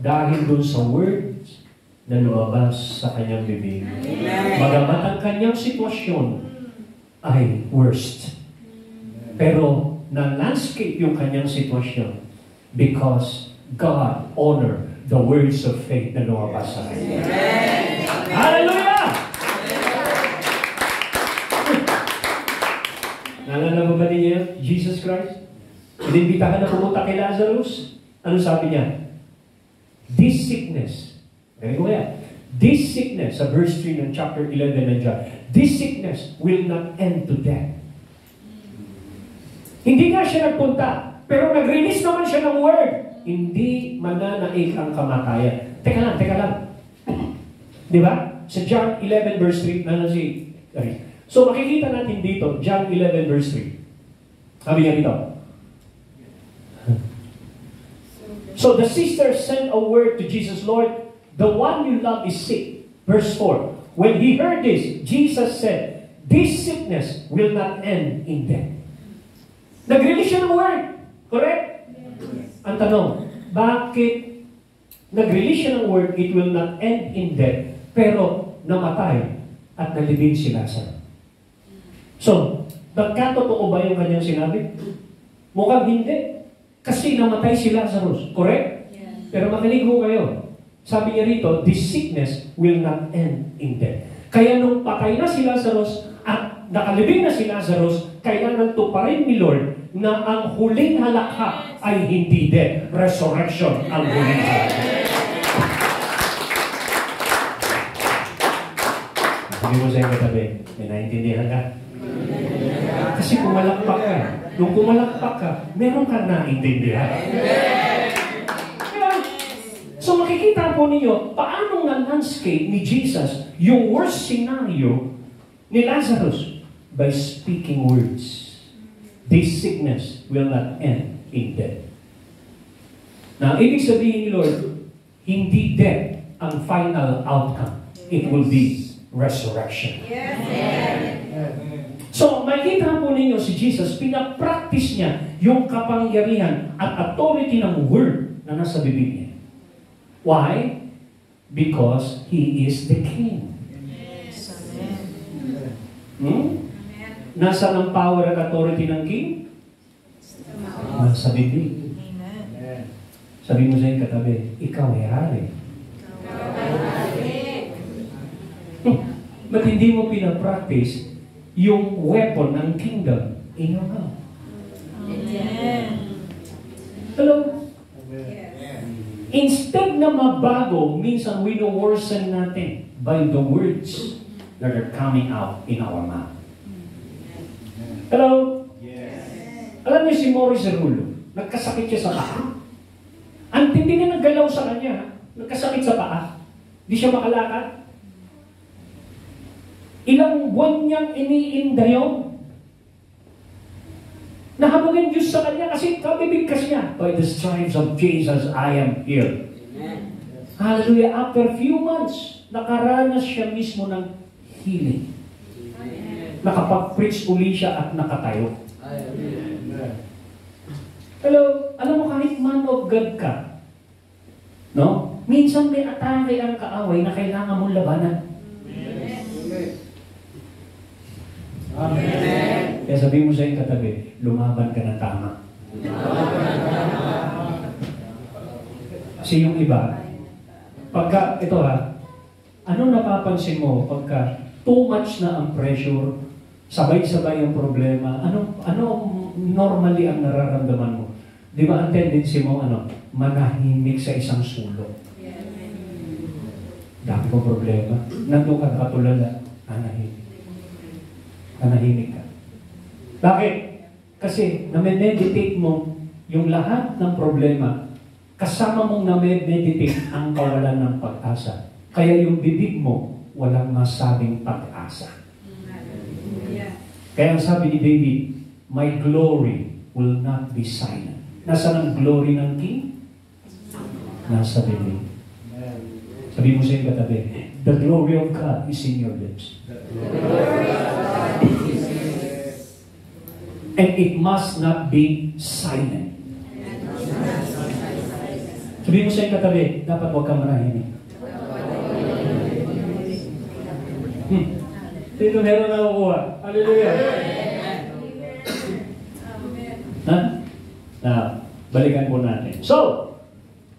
Dahil dun sa words na lumabas sa kanyang bibig. Bagamat ang kanyang sitwasyon ay worst. Pero na-landscape yung kanyang sitwasyon because God honor the words of faith na lumabas sa kanya. Hallelujah! Naalala mo ba niya Jesus Christ? Inimbitahan na pumunta kay Lazarus. Ano sabi niya? This sickness, this sickness, sa verse 3 ng chapter 11 ng John, this sickness will not end to death. Hindi nga siya nagpunta, pero nag-release naman siya ng word. Hindi mananaig ang kamatayan. Teka lang. Di ba? Sa John 11 verse 3, So makikita natin dito, John 11 verse 3. Sabi niya dito. So the sister sent a word to Jesus, Lord, the one you love is sick. Verse 4. When he heard this, Jesus said, this sickness will not end in death. Nag-release siya ng word. Correct? Ang tanong, bakit nag-release siya ng word, it will not end in death, pero namatay at nalibing si Lazarus? So, nagkatotoo ba yung kanyang sinabi? Mukhang hindi. Kasi namatay si Lazarus. Correct? Pero makinig ho kayo. Sabi niya rito, this sickness will not end in death. Kaya nung patay na si Lazarus at nakalibing na si Lazarus, kailangan tuparin ni Lord na ang huling halakha ay hindi death. Resurrection ang huling halakha. Sabi mo sa iyo katabi, may naintindihan ka? Kasi pumalakpak ka. Nung pumalakpak ka, meron kang naintindihan. So makikita po ninyo, paano na-landscape ni Jesus yung worst scenario ni Lazarus? By speaking words. This sickness will not end in death. Now, ibig sabihin ni Lord, hindi death ang final outcome. It will be resurrection. So, makikita po ninyo si Jesus, pinapractice niya yung kapangyarihan at authority ng word na nasa bibig niya. Why? Because He is the King. Nasaan ang power at authority ng King? Nasa bibig. Sabi mo sa yung katabi, ikaw ay hari. Ba't hindi mo pinapractice yung weapon ng kingdom in your mouth? Hello? Instead na mabago, minsan wino-worsen natin by the words that are coming out in our mouth. Hello? Alam niyo si Morris Cerullo, nagkasakit siya sa paa. Ang tindi na naggalaw sa kanya, nagkasakit sa paa. Di siya makalakad. Ilang buwan niyang iniinda yun. Nahabagin Diyos sa kanya kasi kabibigkas niya. By the stripes of Jesus, I am healed. Hallelujah. After few months, nakaranas siya mismo ng healing. Nakapag-preach uli siya at nakatayo. Hello? Alam mo, kahit man of God ka, no? Minsan may atake ang kaaway na kailangan mong labanan. Amen. Kaya sabihin mo sa iyong katabi, lumaban ka na tama. Kasi yung iba, pagka, ito ano napapansin mo pagka too much na ang pressure, sabay-sabay ang problema, ano normally ang nararamdaman mo? Di ba ang tendency mo, manahimik sa isang sulok? Dami ko problema. Nandun ka nakatulala, nanahimik ka. Bakit? Kasi na-meditate mo yung lahat ng problema, kasama mong na-meditate ang kawalan ng pag-asa. Kaya yung bibig mo, walang masabing pag-asa. Kaya ang sabi ni David, my glory will not be silent. Nasaan ang glory ng King? Nasa bibig. Sabi mo sa iyong katabi, the glory of God is in your lips. And it must not be silent. Sabi mo sa iyong katabi, dapat huwag kang marahimik. Dito meron na kukuha. Hallelujah. Now, balikan po natin. So,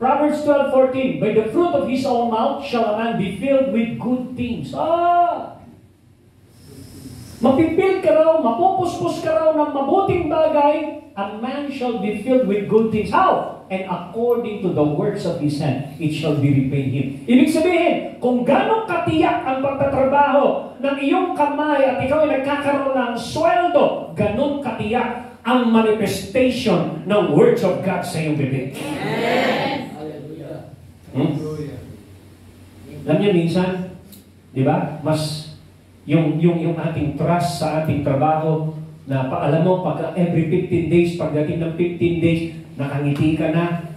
Proverbs 12:14, by the fruit of his own mouth shall a man be filled with good things. Mapipil ka raw, mapupuspos ka raw ng mabuting bagay, a man shall be filled with good things. How? And according to the works of his hand, it shall be repaid him. Ibig sabihin, kung gano'ng katiyak ang pagtatrabaho ng iyong kamay at ikaw ay nagkakaroon ng sweldo, gano'ng katiyak ang manifestation ng words of God sa iyong bibig. Alam niyo minsan, di ba? Mas yung ating trust sa ating trabaho na alam mo, pag every 15 days, pagdating ng 15 days, nakangiti ka na.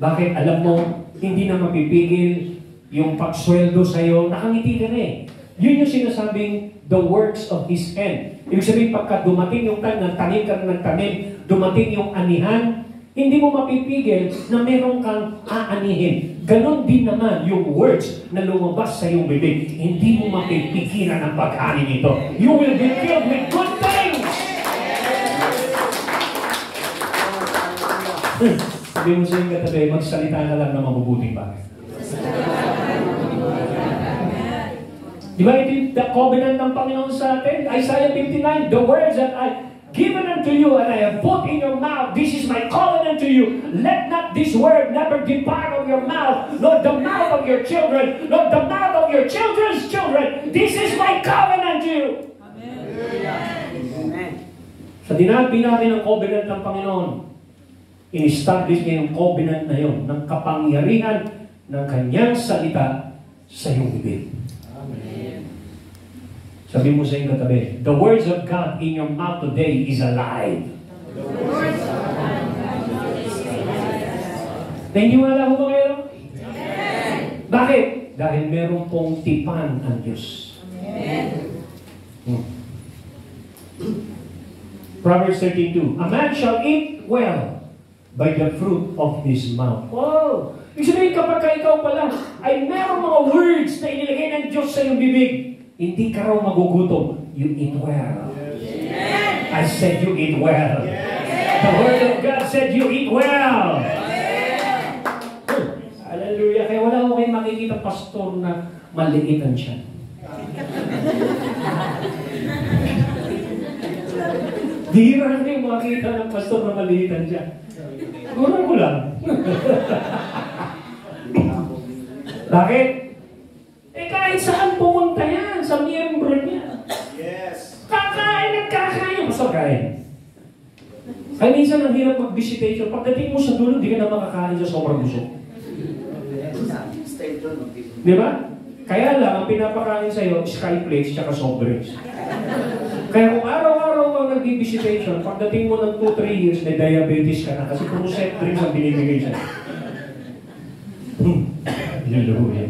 Bakit? Alam mo, hindi na mapipigil yung pagsweldo sa'yo, nakangiti ka na eh. Yun yung sinasabing the works of his hand. Ibig sabihin, pagka dumating yung time, nagtanim ka na nagtanim, dumating yung anihan, hindi mo mapipigil na meron kang aanihin. Ganon din naman yung words na lumabas sa iyong bibig. Hindi mo mapipigilan ang pag-ani nito. You will be filled with good things! Sabi mo sa iyong katabi, magsalita ka lang ng mabubuting bagay. Di ba ito yung the covenant ng Panginoon sa atin? Isaiah 59, the words that I given unto you and I have put in your mouth, this is my covenant to you. Let not this word never depart of your mouth, nor the mouth of your children, nor the mouth of your children's children. This is my covenant to you. Amen. Sa dinabi natin ang covenant ng Panginoon, in-establish niya yung covenant na yun ng kapangyarihan ng kanyang salita sa iyong bibig. Sabi mo sa iyong katabi, the words of God in your mouth today is alive. Naniniwala mo ba kayo? Bakit? Dahil meron pong tipan ang Diyos. Proverbs 32, a man shall eat well by the fruit of his mouth. Wow! Ibig sabihin, kapag ikaw pala ay meron mga words na inilagay ng Diyos sa iyong bibig, hindi ka raw magugutom. You eat well. Yes. I said you eat well. Yes. The word of God said you eat well. Yes. Hallelujah. Kaya wala mo kayo makikita pastor na maliit ang tiyan. Bihira na yung makita ng pastor na maliitan siya. Gura ko lang. Bakit? Eh kahit saan pumunta yan, sa miyembro niya. Yes. Kakain at kakain. Basta kain. Ay minsan ang hirap mag-visitation. Pagdating mo sa dulo, di ka na makakain sa sobrang busog. Di ba? Kaya lang, ang pinapakain sa'yo, sky plates tsaka soft drinks. Kaya kung araw-araw kang nag-visitation, pagdating mo ng 2-3 years, may diabetes ka na kasi kung soft drinks ang binibigay sa'yo. Hallelujah.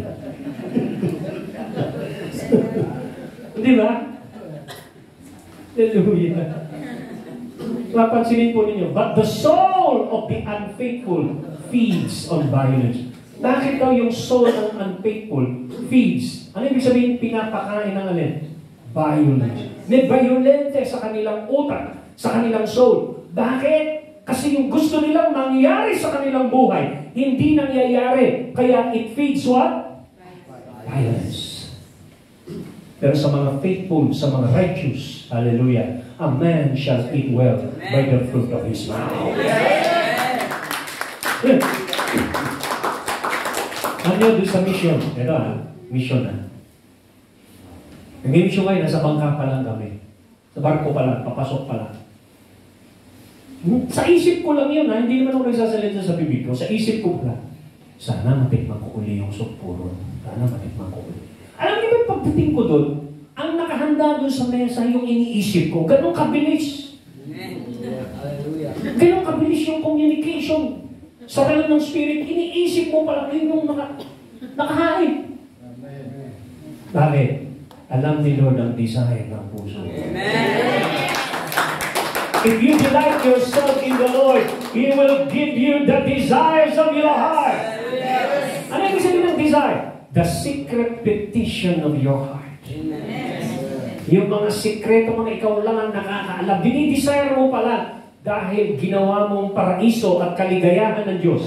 Di ba? Hallelujah. Papansinin po ninyo, but the soul of the unfaithful feeds on violence. Bakit daw yung soul ng unfaithful feeds? Ano ibig sabihin pinapakain ng alin? Violence. May violente sa kanilang utak, sa kanilang soul. Bakit? Kasi yung gusto nilang mangyari sa kanilang buhay, hindi nangyayari. Kaya it feeds what? Violence. Pero sa mga faithful, sa mga righteous, hallelujah, a man shall eat well by the fruit of his mouth. Ano doon sa mission? Ito mission na. Nag-mission kayo, nasa bangka pa lang kami. Sa barko pa lang, papasok pa lang. Sa isip ko lang yun, hindi naman ako nagsasalita sa bibig ko. Sa isip ko lang, sana matikman ko uli yung sukpuron. Sana matikman ko uli. Alam niyo ba, pagdating ko doon, ang nakahanda doon sa mesa yung iniisip ko, ganun kabilis. Ganun kabilis yung communication. Sa realm ng spirit, iniisip mo pala yung nakahain. Bakit? Alam ni Lord ang desire ng puso. If you delight yourself in the Lord, He will give you the desires of your heart. Ano yung sabihin ng desire? The secret petition of your heart. Yung mga sikreto mga ikaw lang ang nakakaalam. Dinidesire mo pala dahil ginawa mong paraiso at kaligayahan ng Diyos.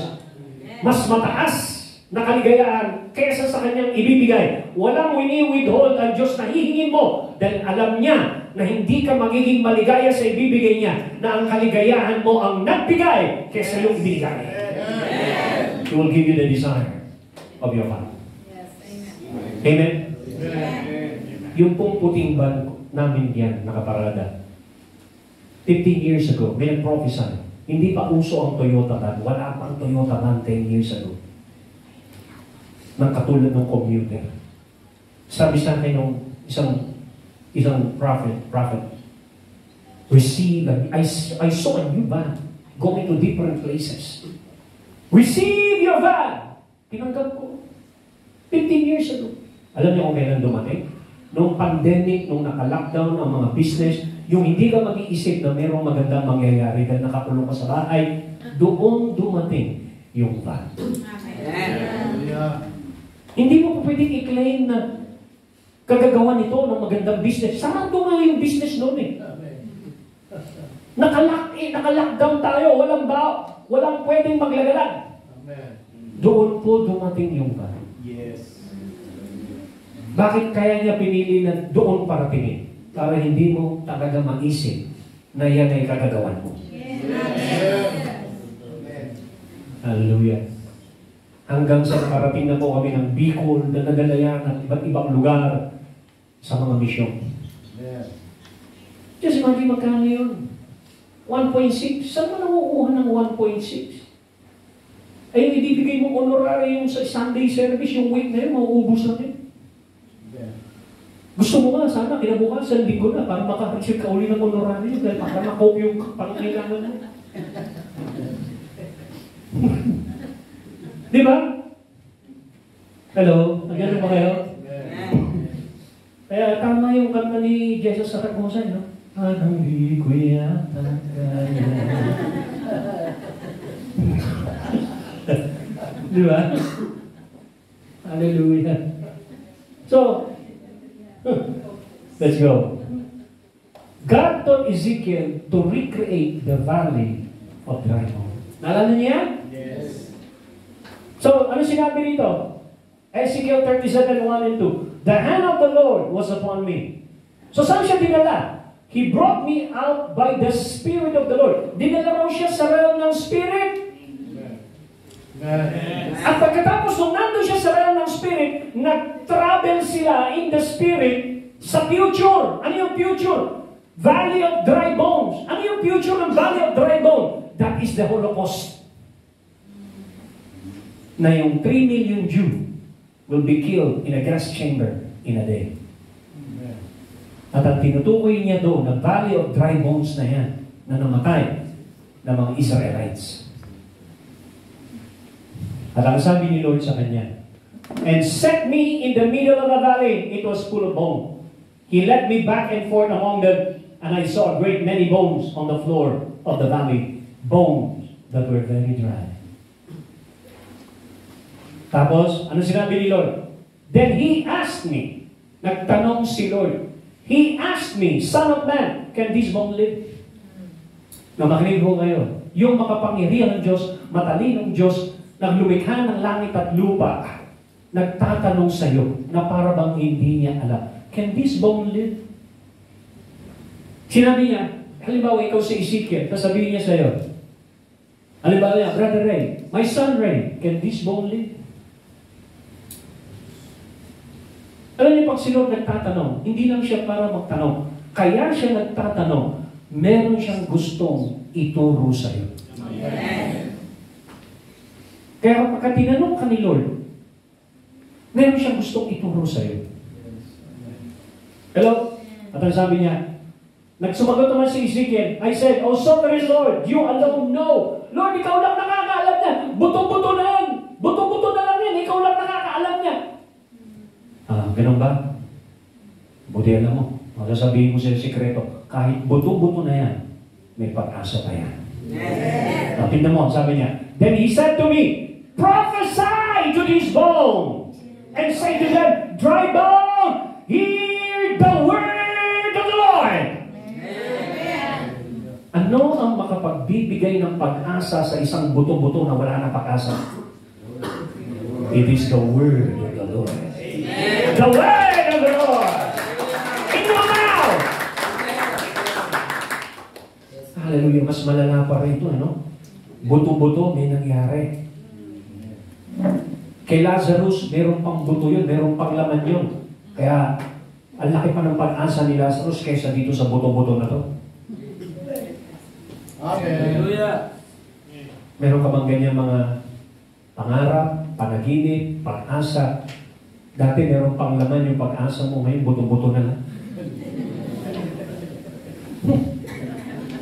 Mas mataas na kaligayahan kaysa sa kanyang ibibigay. Walang wini-withhold ang Diyos na hihingin mo dahil alam niya na hindi ka magiging maligaya sa ibibigay niya, na ang kaligayahan mo ang nagbigay kaysa yung binigay. He will give you the desire of your heart. Amen? Yung pong puting van namin yan, nakaparada. 15 years ago, may nag-prophesy. Hindi pa uso ang Toyota van. Wala pang Toyota van 10 years ago. Nang katulad ng commuter. Sabi sa akin ng isang prophet, receive, I saw a new van going to different places. Receive your van! Tinanggap ko. 15 years ago. Alam niyo kung kailan dumating? Nung pandemic, nung naka-lockdown ang mga business, yung hindi ka mag-iisip na mayroong magandang mangyayari dahil nakakulong ka sa bahay, doon dumating yung van. Hindi mo po pwedeng i-claim na kagagawa nito ng magandang business. Sarado nga yung business noon eh. Naka-lockdown tayo, walang pwedeng maglagalan. Doon po dumating yung van. Yes. Bakit kaya niya pinili na doon paratingin? Para hindi mo talaga maisip na yan ay kagagawan mo. Hallelujah. Hanggang sa parating na po kami ng Bicol, na nagalayan at iba't ibang lugar sa mga misyon. Just imagine magkano yun? 1.6? Saan mo nakukuha ng 1.6? Ay, ibibigay mo honorary yung sa Sunday service, yung week na yun, mauubos na yun. Gusto mo nga, sana, kinabukasan, linggo na, para makareceive ka uli ng honorary yun, dahil para makop yung pangkailangan mo. Di ba? Hello? Nagyan ba kayo? Kaya tama yung kanta ni Jesus sa Ragosa, no? Anong di ko yata kaya. Di ba? Hallelujah. So, let's go. God told Ezekiel to recreate the valley of dry bones. Naalala niya? Yes. So, ano sinabi rito? Ezekiel 37:1 and 2. The hand of the Lord was upon me. So, saan siya dinala? He brought me out by the Spirit of the Lord. Dinala raw siya sa realm ng Spirit. At pagkatapos nung nandun siya sa realm ng Spirit, nag-travel sila in the Spirit sa future. Ano yung future? Valley of dry bones. Ano yung future ng Valley of dry bones? That is the Holocaust. Na yung 3 million Jew will be killed in a gas chamber in a day. At ang tinutukoy niya doon, na Valley of Dry Bones na yan, na namatay ng mga Israelites. At ang sabi ni Lord sa kanya, and set me in the middle of the valley, it was full of bone. He led me back and forth among them, and I saw a great many bones on the floor of the valley, bones that were very dry. Tapos, ano sinabi ni Lord? Then He asked me, nagtanong si Lord, He asked me, Son of man, can this bone live? Na makinig ko kayo, yung makapangyarihan ng Diyos, matalinong Diyos, naglumikha ng langit at lupa, nagtatanong sa iyo na para bang hindi niya alam, can this bone live? Sinabi niya, halimbawa ikaw si Ezekiel, sasabihin niya sa iyo, halimbawa niya, Brother Ray, my son Ray, can this bone live? Alam niyo, pag si Lord nagtatanong, hindi lang siya para magtanong. Kaya siya nagtatanong, meron siyang gustong ituro sa iyo. Kaya pagka tinanong ka ni Lord, meron siyang gustong ituro sa iyo. Hello? At ang sabi niya, nagsumagot naman si Ezekiel, I said, O sovereign Lord, you alone know. Lord, ikaw lang nakakaalam niya. Buto-buto na yan. Buto-buto na lang yan. Ikaw lang nakakaalam niya. Ganun ba? Buti alam mo. Masasabihin mo sa sikreto, kahit buto-buto na yan, may pag-asa pa yan. Tingnan mo, sabi niya, then He said to me, prophesy to these bones, and say to them, dry bone, hear the word of the Lord. Ano ang makapagbibigay ng pag-asa sa isang buto-buto na wala na pag-asa? It is the word of the Lord. The word of the Lord in your mouth. Hallelujah. Mas malala pa rin ito, ano? Buto-buto, may nangyari. Kay Lazarus, meron pang buto yun, meron pang laman yun. Kaya, ang laki pa ng pag-asa ni Lazarus kaysa dito sa buto-buto na to. Hallelujah. Meron ka bang ganyan mga pangarap, panaginip, pag-asa? Dati meron pang laman yung pag-asa mo, ngayon buto-buto na lang.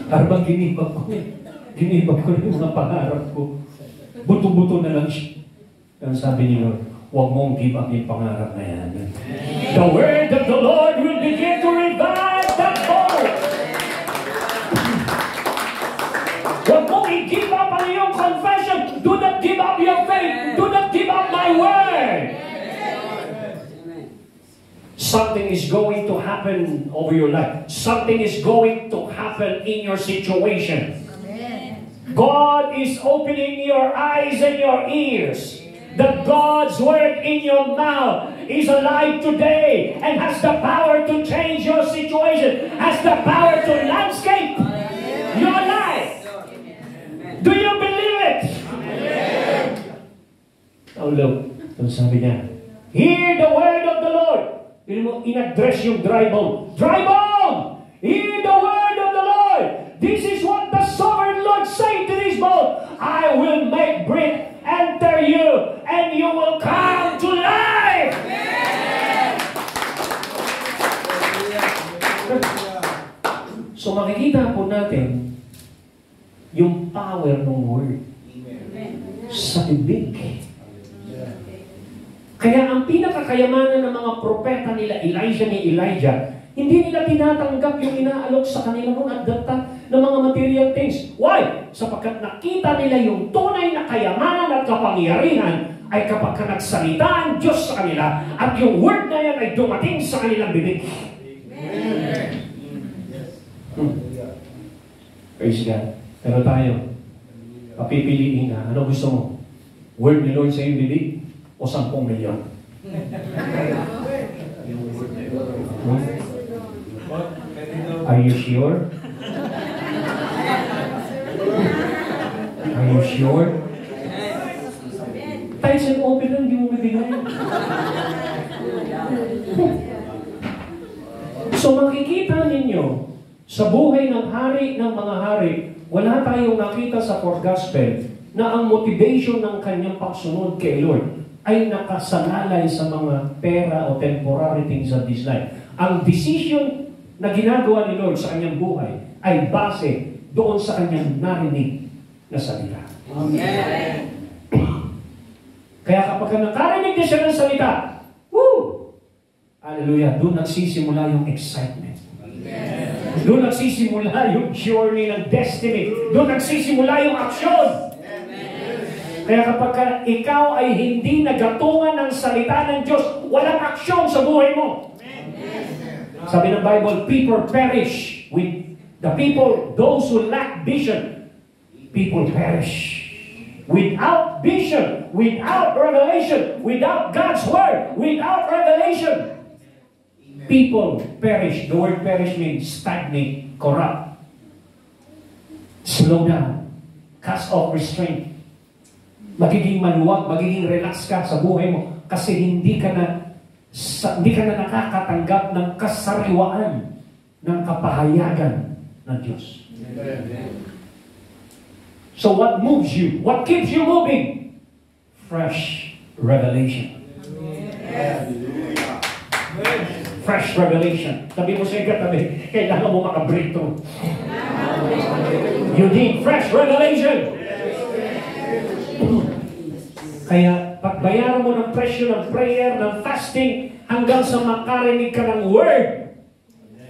Parang ginibag ko. Ginibag ko yung mga pangarap ko. Buto-buto na lang siya. Ang sabi ni Lord, huwag mong give up yung pangarap na yan. The word of the Lord will begin to revive that bone. Huwag mong i-give up ang iyong confession. Do not give up your faith. Do not give up my word. Something is going to happen over your life. Something is going to happen in your situation. Amen. God is opening your eyes and your ears. That God's word in your mouth is alive today and has the power to change your situation, has the power to landscape your life. Do you believe it? Oh, look. Ang sabi niya, hear the word of the Lord. In-address yung dry bone. Dry bone! Hear the word of the Lord! This is what the sovereign Lord say to this bone. I will make breath enter you, and you will come to life! So makikita po natin yung power ng word sa bibig. Kaya ang pinakakayamanan ng mga propeta nila, Elijah, hindi nila tinatanggap yung inaalok sa kanila noon at data ng mga material things. Why? Sapagkat nakita nila yung tunay na kayamanan at kapangyarihan ay kapag nagsalita ang Diyos sa kanila at yung word na yan ay dumating sa kanilang bibig. Praise God. Pero tayo, papipiliin na, ano gusto mo? Word ni Lord sa iyong bibig? O 10 milyon? Are you sure? Are you sure? Times and open lang, hindi mo bibigay. So makikita ninyo, sa buhay ng hari ng mga hari, wala tayong nakita sa fourth gospel na ang motivation ng kanyang pagsunod kay Lord ay nakasalalay sa mga pera o temporary things of this life. Ang decision na ginagawa ni Lord sa kanyang buhay ay base doon sa kanyang narinig na salita. Amen. Kaya kapag nakarinig na siya ng salita, woo! Hallelujah! Doon nagsisimula yung excitement. Doon nagsisimula yung journey ng destiny. Doon nagsisimula yung aksyon. Kaya kapag ikaw ay hindi nagatungan ng salita ng Diyos, walang aksyon sa buhay mo. Sabi ng Bible, people perish with the people, those who lack vision. People perish. Without vision, without revelation, without God's word, without revelation, people perish. The word perish means stagnate, corrupt, slow down, cast off restraint. Magiging maluwag, magiging relax ka sa buhay mo kasi hindi ka na nakakatanggap ng kasariwaan ng kapahayagan ng Diyos. So what moves you? What keeps you moving? Fresh revelation. Fresh revelation. Sabi mo sa katabi, kailangan mo maka-breakthrough. You need fresh revelation. Kaya pagbayaran mo ng presyo ng prayer, ng fasting, hanggang sa makarinig ka ng word.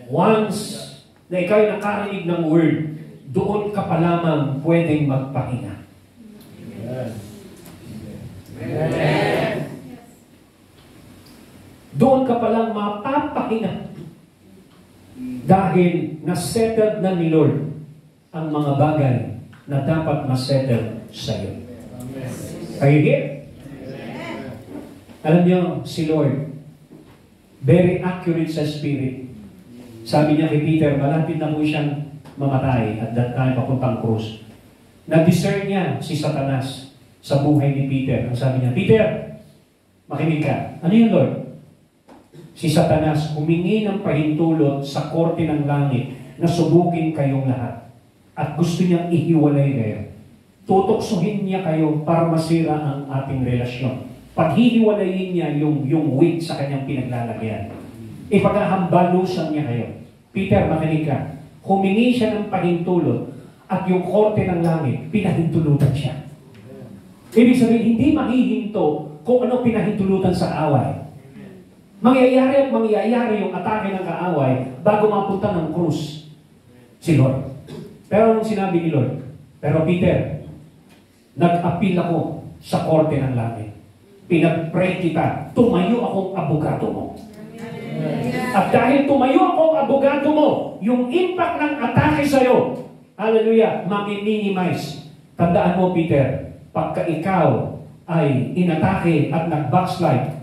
Once na ikaw ay nakarinig ng word, doon ka pa lamang pwedeng magpahinga. Amen. Doon ka pa lang mapapahinga. Dahil nasettled na ni Lord ang mga bagay na dapat masettle sa iyo. Are you here? Alam niyo, si Lord, very accurate sa spirit. Sabi niya kay Peter, malapit na po siyang mamatay at that time papuntang krus. Na-discern niya si Satanas sa buhay ni Peter. Ang sabi niya, Peter, makinig ka. Ano yun, Lord? Si Satanas humingi ng pahintulot sa korte ng langit na subukin kayong lahat. At gusto niyang ihiwalay kayo. Tutoksohin niya kayo para masira ang ating relasyon. Paghihiwalayin niya yung weight sa kanyang pinaglalagyan. Ipaghahambalusan niya kayo. Peter, makinig ka. Humingi siya ng pahintulot at yung korte ng langit, pinahintulutan siya. Ibig sabihin, hindi mahihinto kung ano pinahintulutan sa away. Mangyayari at mangyayari yung atake ng kaaway bago mapunta ng krus si Lord. Pero anong sinabi ni Lord? Pero Peter, nag-appeal ako sa korte ng langit. Pinag-pray kita, tumayo akong abogado mo. At dahil tumayo akong abogado mo, yung impact ng atake sa'yo, hallelujah, mami-minimize. Tandaan mo, Peter, pagka ikaw ay inatake at nag-backslide,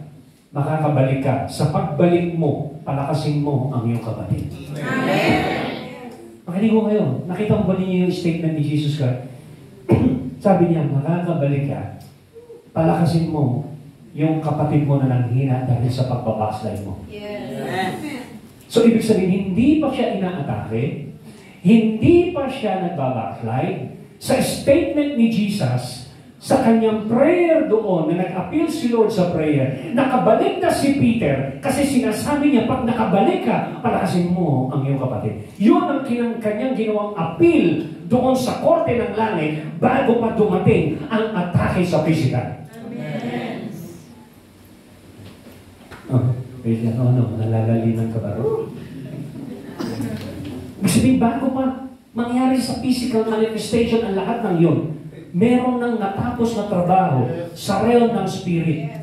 makakabalik ka. Sa pagbalik mo, palakasin mo ang iyong kapatid. Amen! Makinig ko kayo, nakita mo ba ninyo yung statement ni Jesus Christ? Sabi niya, makakabalik ka, palakasin mo yung kapatid mo na nanghina dahil sa pagbabackslide mo. Yes. So, ibig sabihin, hindi pa siya inaatake, hindi pa siya nagbabackslide. Sa statement ni Jesus, sa kanyang prayer doon, na nag-appeal si Lord sa prayer, nakabalik na si Peter kasi sinasabi niya, pag nakabalik ka, palakasin mo ang iyong kapatid. Yun ang kanyang ginawang appeal doon sa korte ng langit bago pa dumating ang atake sa physical. Amen. Nalalaliman ka ba ro? Ibig sabihin, bago pa mangyari sa physical manifestation ang lahat ng yun, meron ng natapos na trabaho sa realm ng spirit.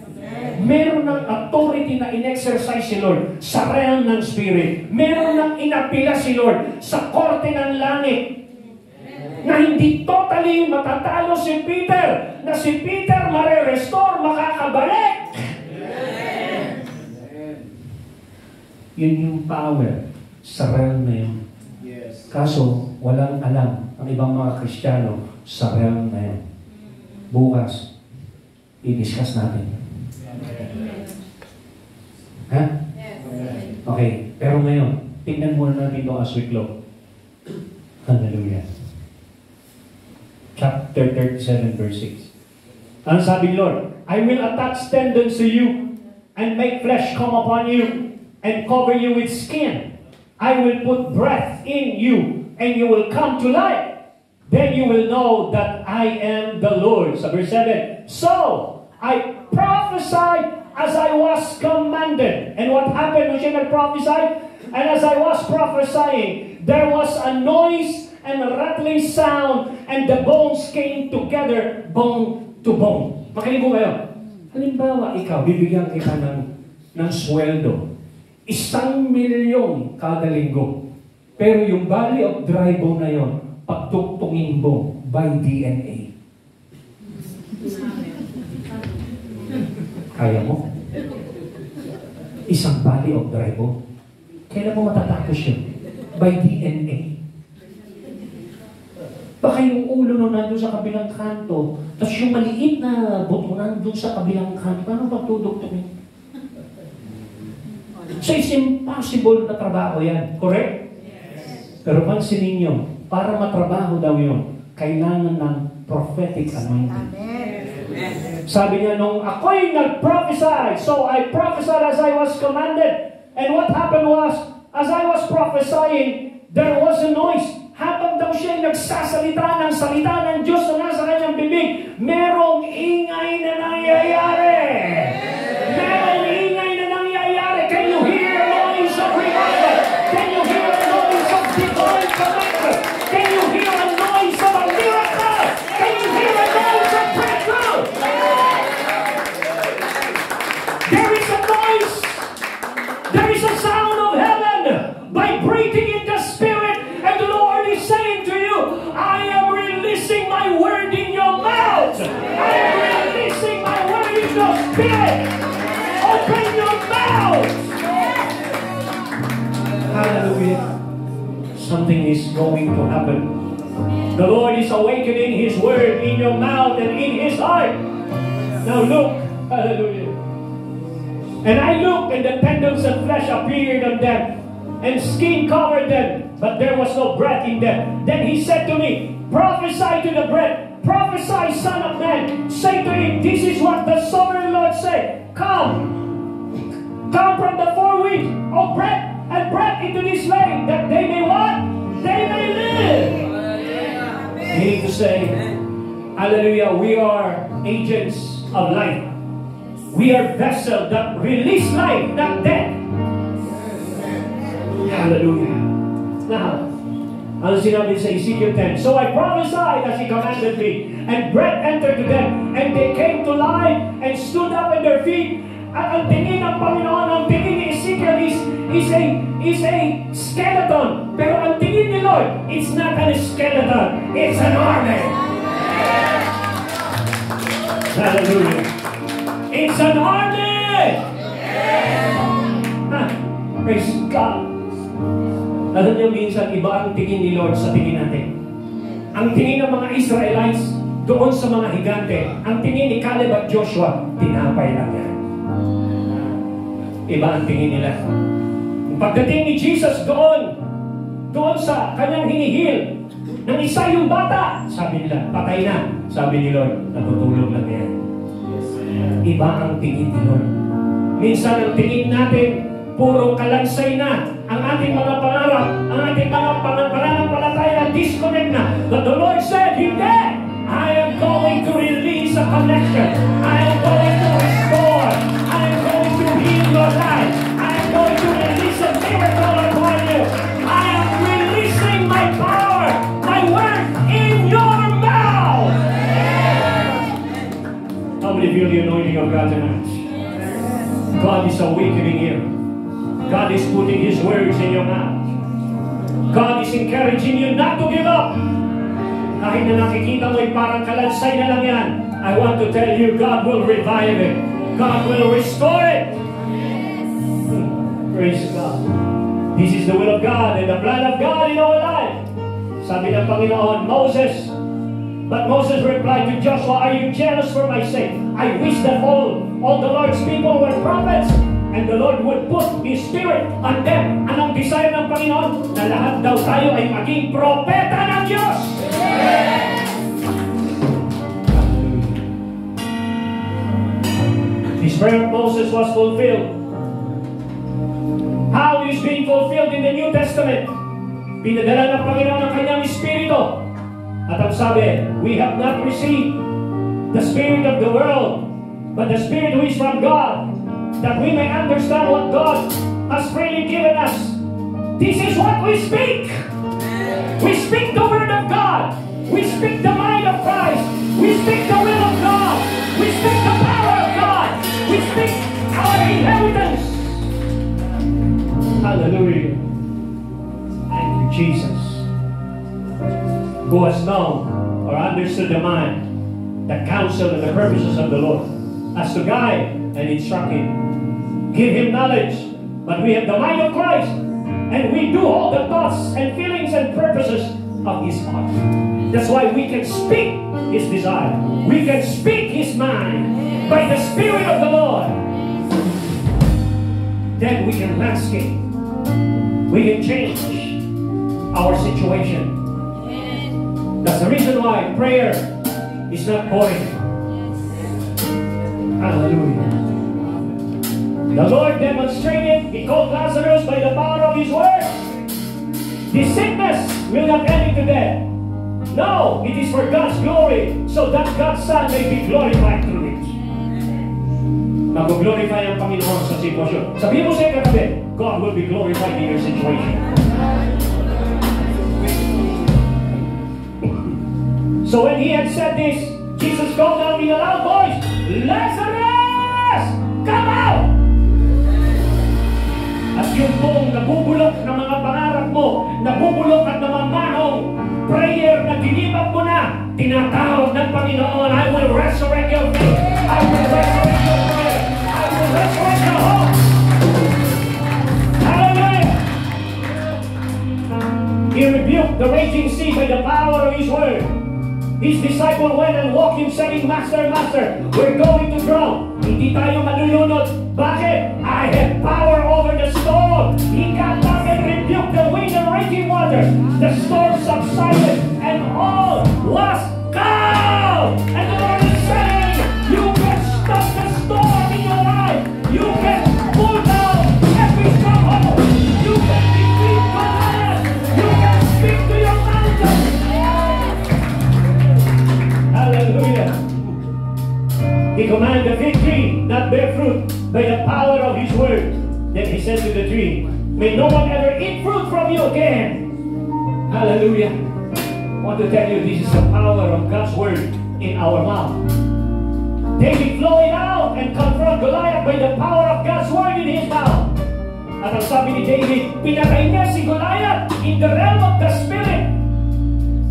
Meron ng authority na in-exercise si Lord sa realm ng spirit. Meron ng inapila si Lord sa korte ng langit. Na hindi totally matatalo si Peter. Na si Peter mare-restore, makakabalik. Yun yung power sa realm na yun. Yes. Kaso, walang alam ang ibang mga Kristiyano sa realm na yun. Bukas, i-discuss natin. Ha? Okay, pero ngayon, tingnan muna natin ito as we close. Hallelujah. Chapter 37, verse 6. Ang sabi ni Lord, I will attach tendons to you and make flesh come upon you and cover you with skin. I will put breath in you and you will come to life. Then you will know that I am the Lord. Sa verse 7, so I prophesied as I was commanded. And what happened when she had prophesied? And as I was prophesying, there was a noise and a rattling sound, and the bones came together, bone to bone. Makinig mo kayo. Halimbawa, ikaw, bibigyan kita ng sweldo. 1,000,000 kada linggo. Pero yung Valley of Dry Bone na yon, pagtuktungin mo by DNA. Kaya mo? Isang Valley of Dry Bone. Kailan mo matatapos yun? By DNA. Baka yung ulo nung nandun sa kabilang kanto, tapos yung maliit na buto nandun sa kabilang kanto, paano pagtudugtungin? So it's impossible na trabaho yan. Correct? Yes. Pero pansinin nyo, para matrabaho daw yun, kailangan ng prophetic anointing. Sabi niya, nung ako'y nag-prophesy, so I prophesied as I was commanded. And what happened was, as I was prophesying, there was a noise. Habang daw siya nagsasalita ng salita ng Diyos na nasa kanyang bibig, merong ingay na nangyayari. Merong ingay na nangyayari. Can you hear a noise of revival? Can you hear a noise of divine connection? Can you hear a noise of a miracle? Can you hear a noise of breakthrough? There is a noise. There is a sound of heaven vibrating in the spirit, and the Lord is saying to you, I am releasing my word in your mouth. I am releasing my word in your spirit. Open your mouth. Hallelujah. Something is going to happen. The Lord is awakening His word in your mouth and in His heart. Now look. Hallelujah. And I looked, and the tendons and flesh appeared on them, and skin covered them, but there was no breath in them. Then He said to me, prophesy to the breath, prophesy, Son of Man, say to him, this is what the Sovereign Lord said, come from the 4 winds of breath, and breath into this lake, that they may what? They may live. Meaning to say, hallelujah, we are agents of life. We are vessels that release life, not death. Hallelujah. Now, ano sinabi sa Ezekiel 10? So I prophesied as He commanded me, and breath entered to them, and they came to life and stood up on their feet. At ang tingin ng Panginoon, ang tingin ni Ezekiel is a skeleton. Pero ang tingin ni Lord, it's not a skeleton, it's an army. Hallelujah. It's an army! Praise God. Alam niyo, minsan iba ang tingin ni Lord sa tingin natin. Ang tingin ng mga Israelites doon sa mga higante, ang tingin ni Caleb at Joshua, tinapay lang yan. Iba ang tingin nila. Pagdating ni Jesus doon sa kanyang hinihil, nang isa yung bata, sabi nila, patay na. Sabi ni Lord, natutulog lang yan. Iba ang tingin ni Lord. Minsan ang tingin natin, puro kalansay na ang ating mga pangarap, ang ating mga pananampalataya, disconnect na. But the Lord said, hindi! I am going to release a connection. I am going to restore. I am going to heal your life. I am going to release a miracle upon you. I am releasing my power, my word in your mouth. How many feel the anointing of God tonight? God is awakening you. God is putting His words in your mouth. God is encouraging you not to give up. Kahit na nakikita mo'y parang kalansay na lang yan, I want to tell you, God will revive it. God will restore it. Praise God. This is the will of God and the plan of God in our life. Sabi ng Panginoon, Moses, but Moses replied to Joshua, are you jealous for my sake? I wish that all the Lord's people were prophets, and the Lord would put His Spirit on them. Anong desire ng Panginoon? Na lahat daw tayo ay maging propeta ng Diyos. This prayer of Moses was fulfilled. How is being fulfilled in the New Testament? Pinadala ng Panginoon ang Kanyang Espiritu. At ang sabi, we have not received the spirit of the world, but the Spirit who is from God, that we may understand what God has freely given us. This is what we speak. We speak the Word of God. We speak the mind of Christ. We speak the will of God. We speak the power of God. We speak our inheritance. Hallelujah. Thank you, Jesus. Who has known or understood the mind, the counsel and the purposes of the Lord, as to guide and instruct him. Give him knowledge, but we have the mind of Christ, and we do all the thoughts and feelings and purposes of His heart. That's why we can speak His desire. We can speak His mind by the Spirit of the Lord. Then we can landscape. We can change our situation. That's the reason why prayer is not boring. Hallelujah. The Lord demonstrated, He called Lazarus by the power of His word. This sickness will not end into death. No, it is for God's glory, so that God's Son may be glorified through it. Mag-glorify ang Panginoon sa sitwasyon. Sabihin mo sa katabi, God will be glorified in your situation. So when He had said this, Jesus called out in a loud voice, Lazarus, come out! At yung pong nabubulok na mga pangarap mo, nabubulok at namamanong prayer na dinibak mo na, tinatawag ng Panginoon, I will resurrect your faith. I will resurrect your prayer. I will resurrect your hope. Hallelujah! He rebuked the raging sea by the power of His word. His disciple went and walked Him saying, Master, Master, we're going to drown. Hindi tayo malulunod. Bakit? I have power over the storm. He got up and rebuked the wind and raging waters. The storm subsided and all was calm. And the Lord is saying, you can stop the storm in your life. You can pull down every stronghold. You can defeat Goliath. You can speak to your mountain. Hallelujah. He commanded the fig tree not bear fruit by the power of His word. Then He said to the tree, may no one ever eat fruit from you again. Hallelujah. I want to tell you, this is the power of God's word in our mouth. David flow it out and confront Goliath by the power of God's word in his mouth. At ang sabi ni David, pinatay niya si Goliath in the realm of the Spirit.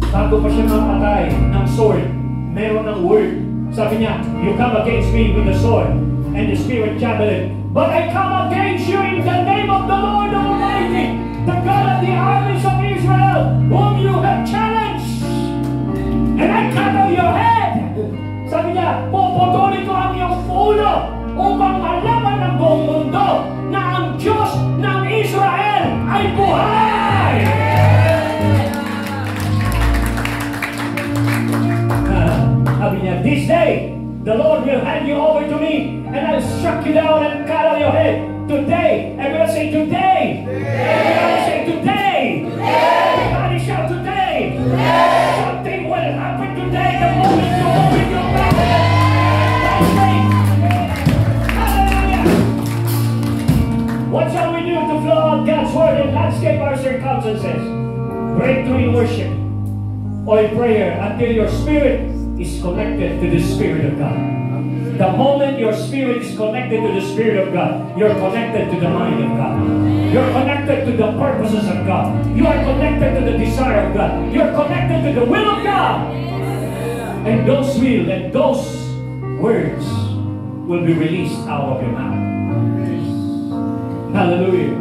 Bago pa siya mapatay ng sword, meron ng word. Sabi niya, you come against me with the sword and the spirit javelin, but I come against you in the name of the Lord Almighty, the God of the armies of Israel, whom you have challenged, and I cut off your head. Sabi niya, puputulin ko ang iyong ulo upang malaman ng buong mundo na ang Diyos ng Israel ay buhay. Sabi niya, this day, the Lord will hand you over to me, and I'll struck you down and cut off your head. Today, everyone say today. Everybody say today. Everybody shout today. Something will happen today the moment you open your mouth. Hallelujah. What shall we do to flow out God's word and landscape our circumstances? Breakthrough in worship or in prayer until your spirit is connected to the Spirit of God. The moment your spirit is connected to the Spirit of God, you're connected to the mind of God. You're connected to the purposes of God. You are connected to the desire of God. You're connected to the will of God. And those will and those words will be released out of your mouth. Hallelujah.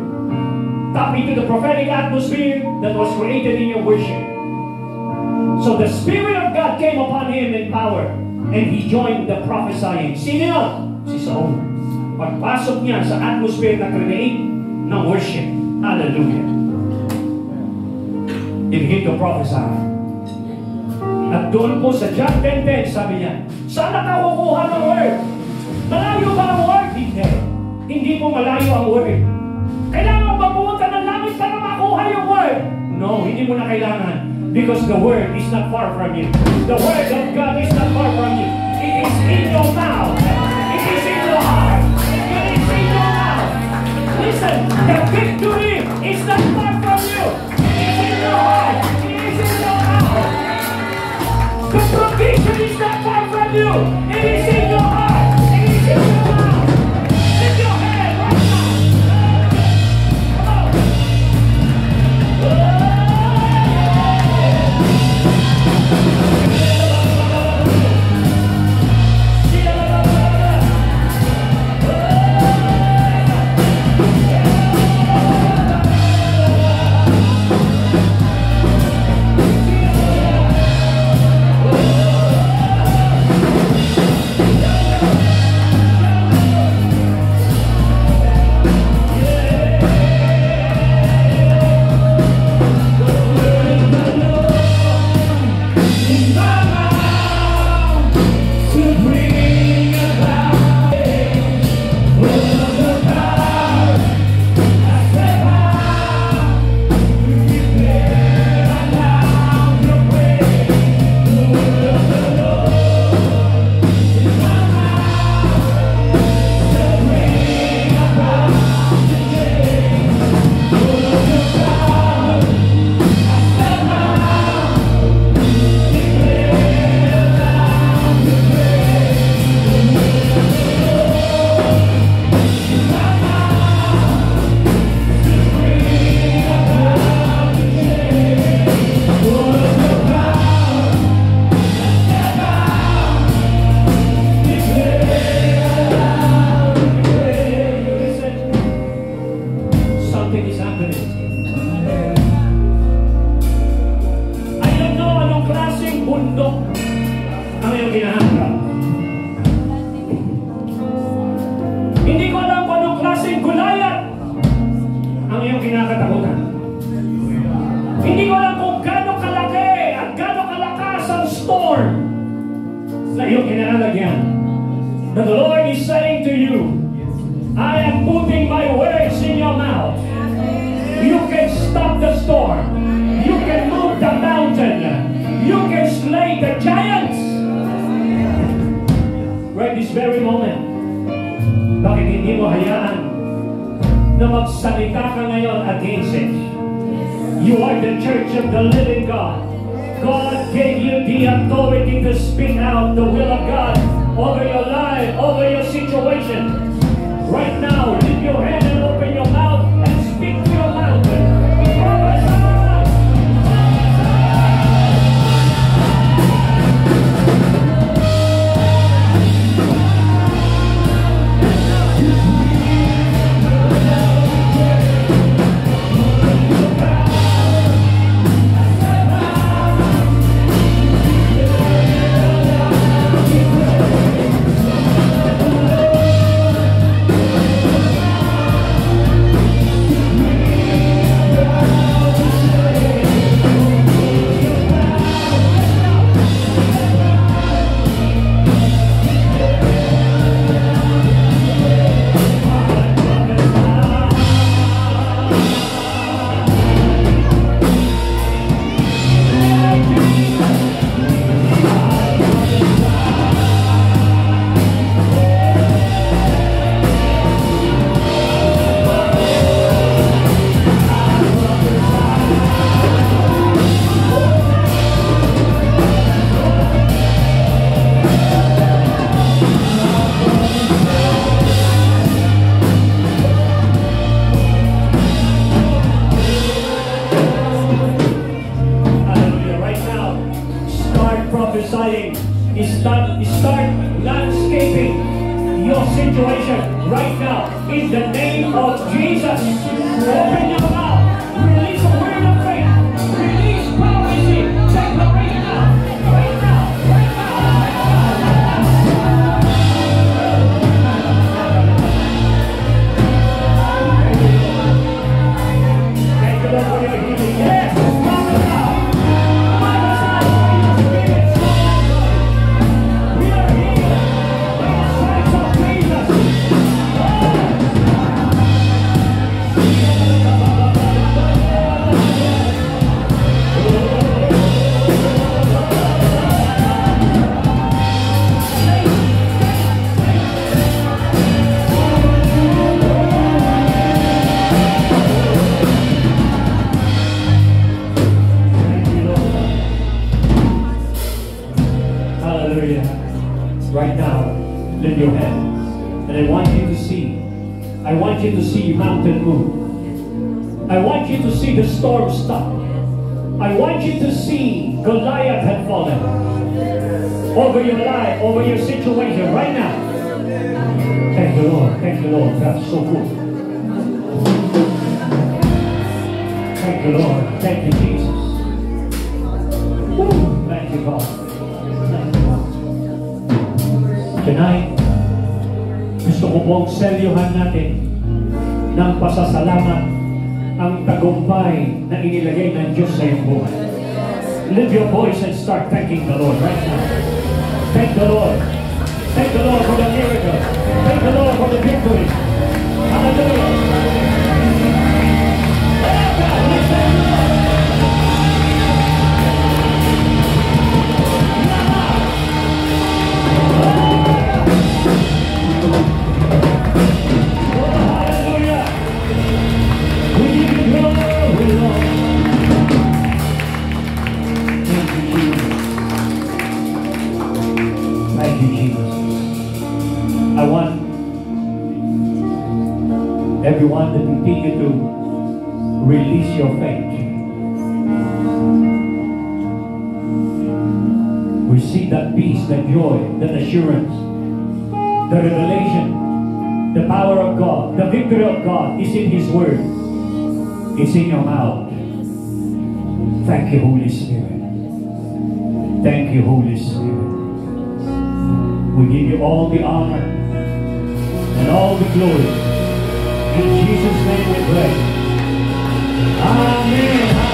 Tap into the prophetic atmosphere that was created in your worship. So the Spirit of God came upon him in power, and he joined the prophesying. Sino yun? Si Saul. Pagpasok niya sa atmosphere na create ng worship. Hallelujah. He began to prophesy. At doon po sa John 10:10, sabi niya, saan ka kukuha ng word? Malayo ba ang word? Hindi. Hindi po malayo ang word. Kailangan mo pumunta ng langit para makuha yung word. No, hindi mo na kailangan. Because the word is not far from you. The word of God is not far from you. It is in your mouth. It is in your heart. It is in your mouth. Listen, the victory is not far from you. It is in your heart. It is in your mouth. The provision is not far from you. It is in your heart. It is in your mouth. Lift your hand right now. Come on. The Lord is saying to you, I am putting my words in your mouth. You can stop the storm. You can move the mountain. You can slay the giants. Right this very moment. Bakit hindi mo hayaan na magsalita ka ngayon against it? You are the church of the living God. God gave you the authority to speak out the will of God over your life, over your situation. Right now, lift your hand and open your mouth and speak to your mountain. Start landscaping your situation right now in the name of Jesus. Open your mouth. Release a word of faith. Release prophecy. Declaration now. Right now. Right now. Thank you, Lord, for your healing. Yes. Prophesy. Prophesy. We are healed. By the stripes of Jesus. Hallelujah. Right now, lift your hands. And I want you to see. I want you to see mountain move. I want you to see the storm stop. I want you to see Goliath had fallen over your life, over your situation right now. Thank you, Lord. Thank you, Lord. That's so good. Thank you, Lord. Thank you, Jesus. Woo. Thank you, God. Thank you, God. Tonight, gusto ko pong seryohan natin ng pasasalamat ang tagumpay na inilagay ng Diyos sa iyong buhay. Lift your voice and start thanking the Lord right now. Thank the Lord. Thank the Lord for the miracle. Thank the Lord for the victory. Hallelujah. Oh God, lift that Lord. I want everyone to continue to release your faith. Receive that peace, that joy, that assurance, the revelation, the power of God, the victory of God is in His Word. It's in your mouth. Thank you, Holy Spirit. Thank you, Holy Spirit. We give you all the honor and all the glory. In Jesus' name we pray. Amen.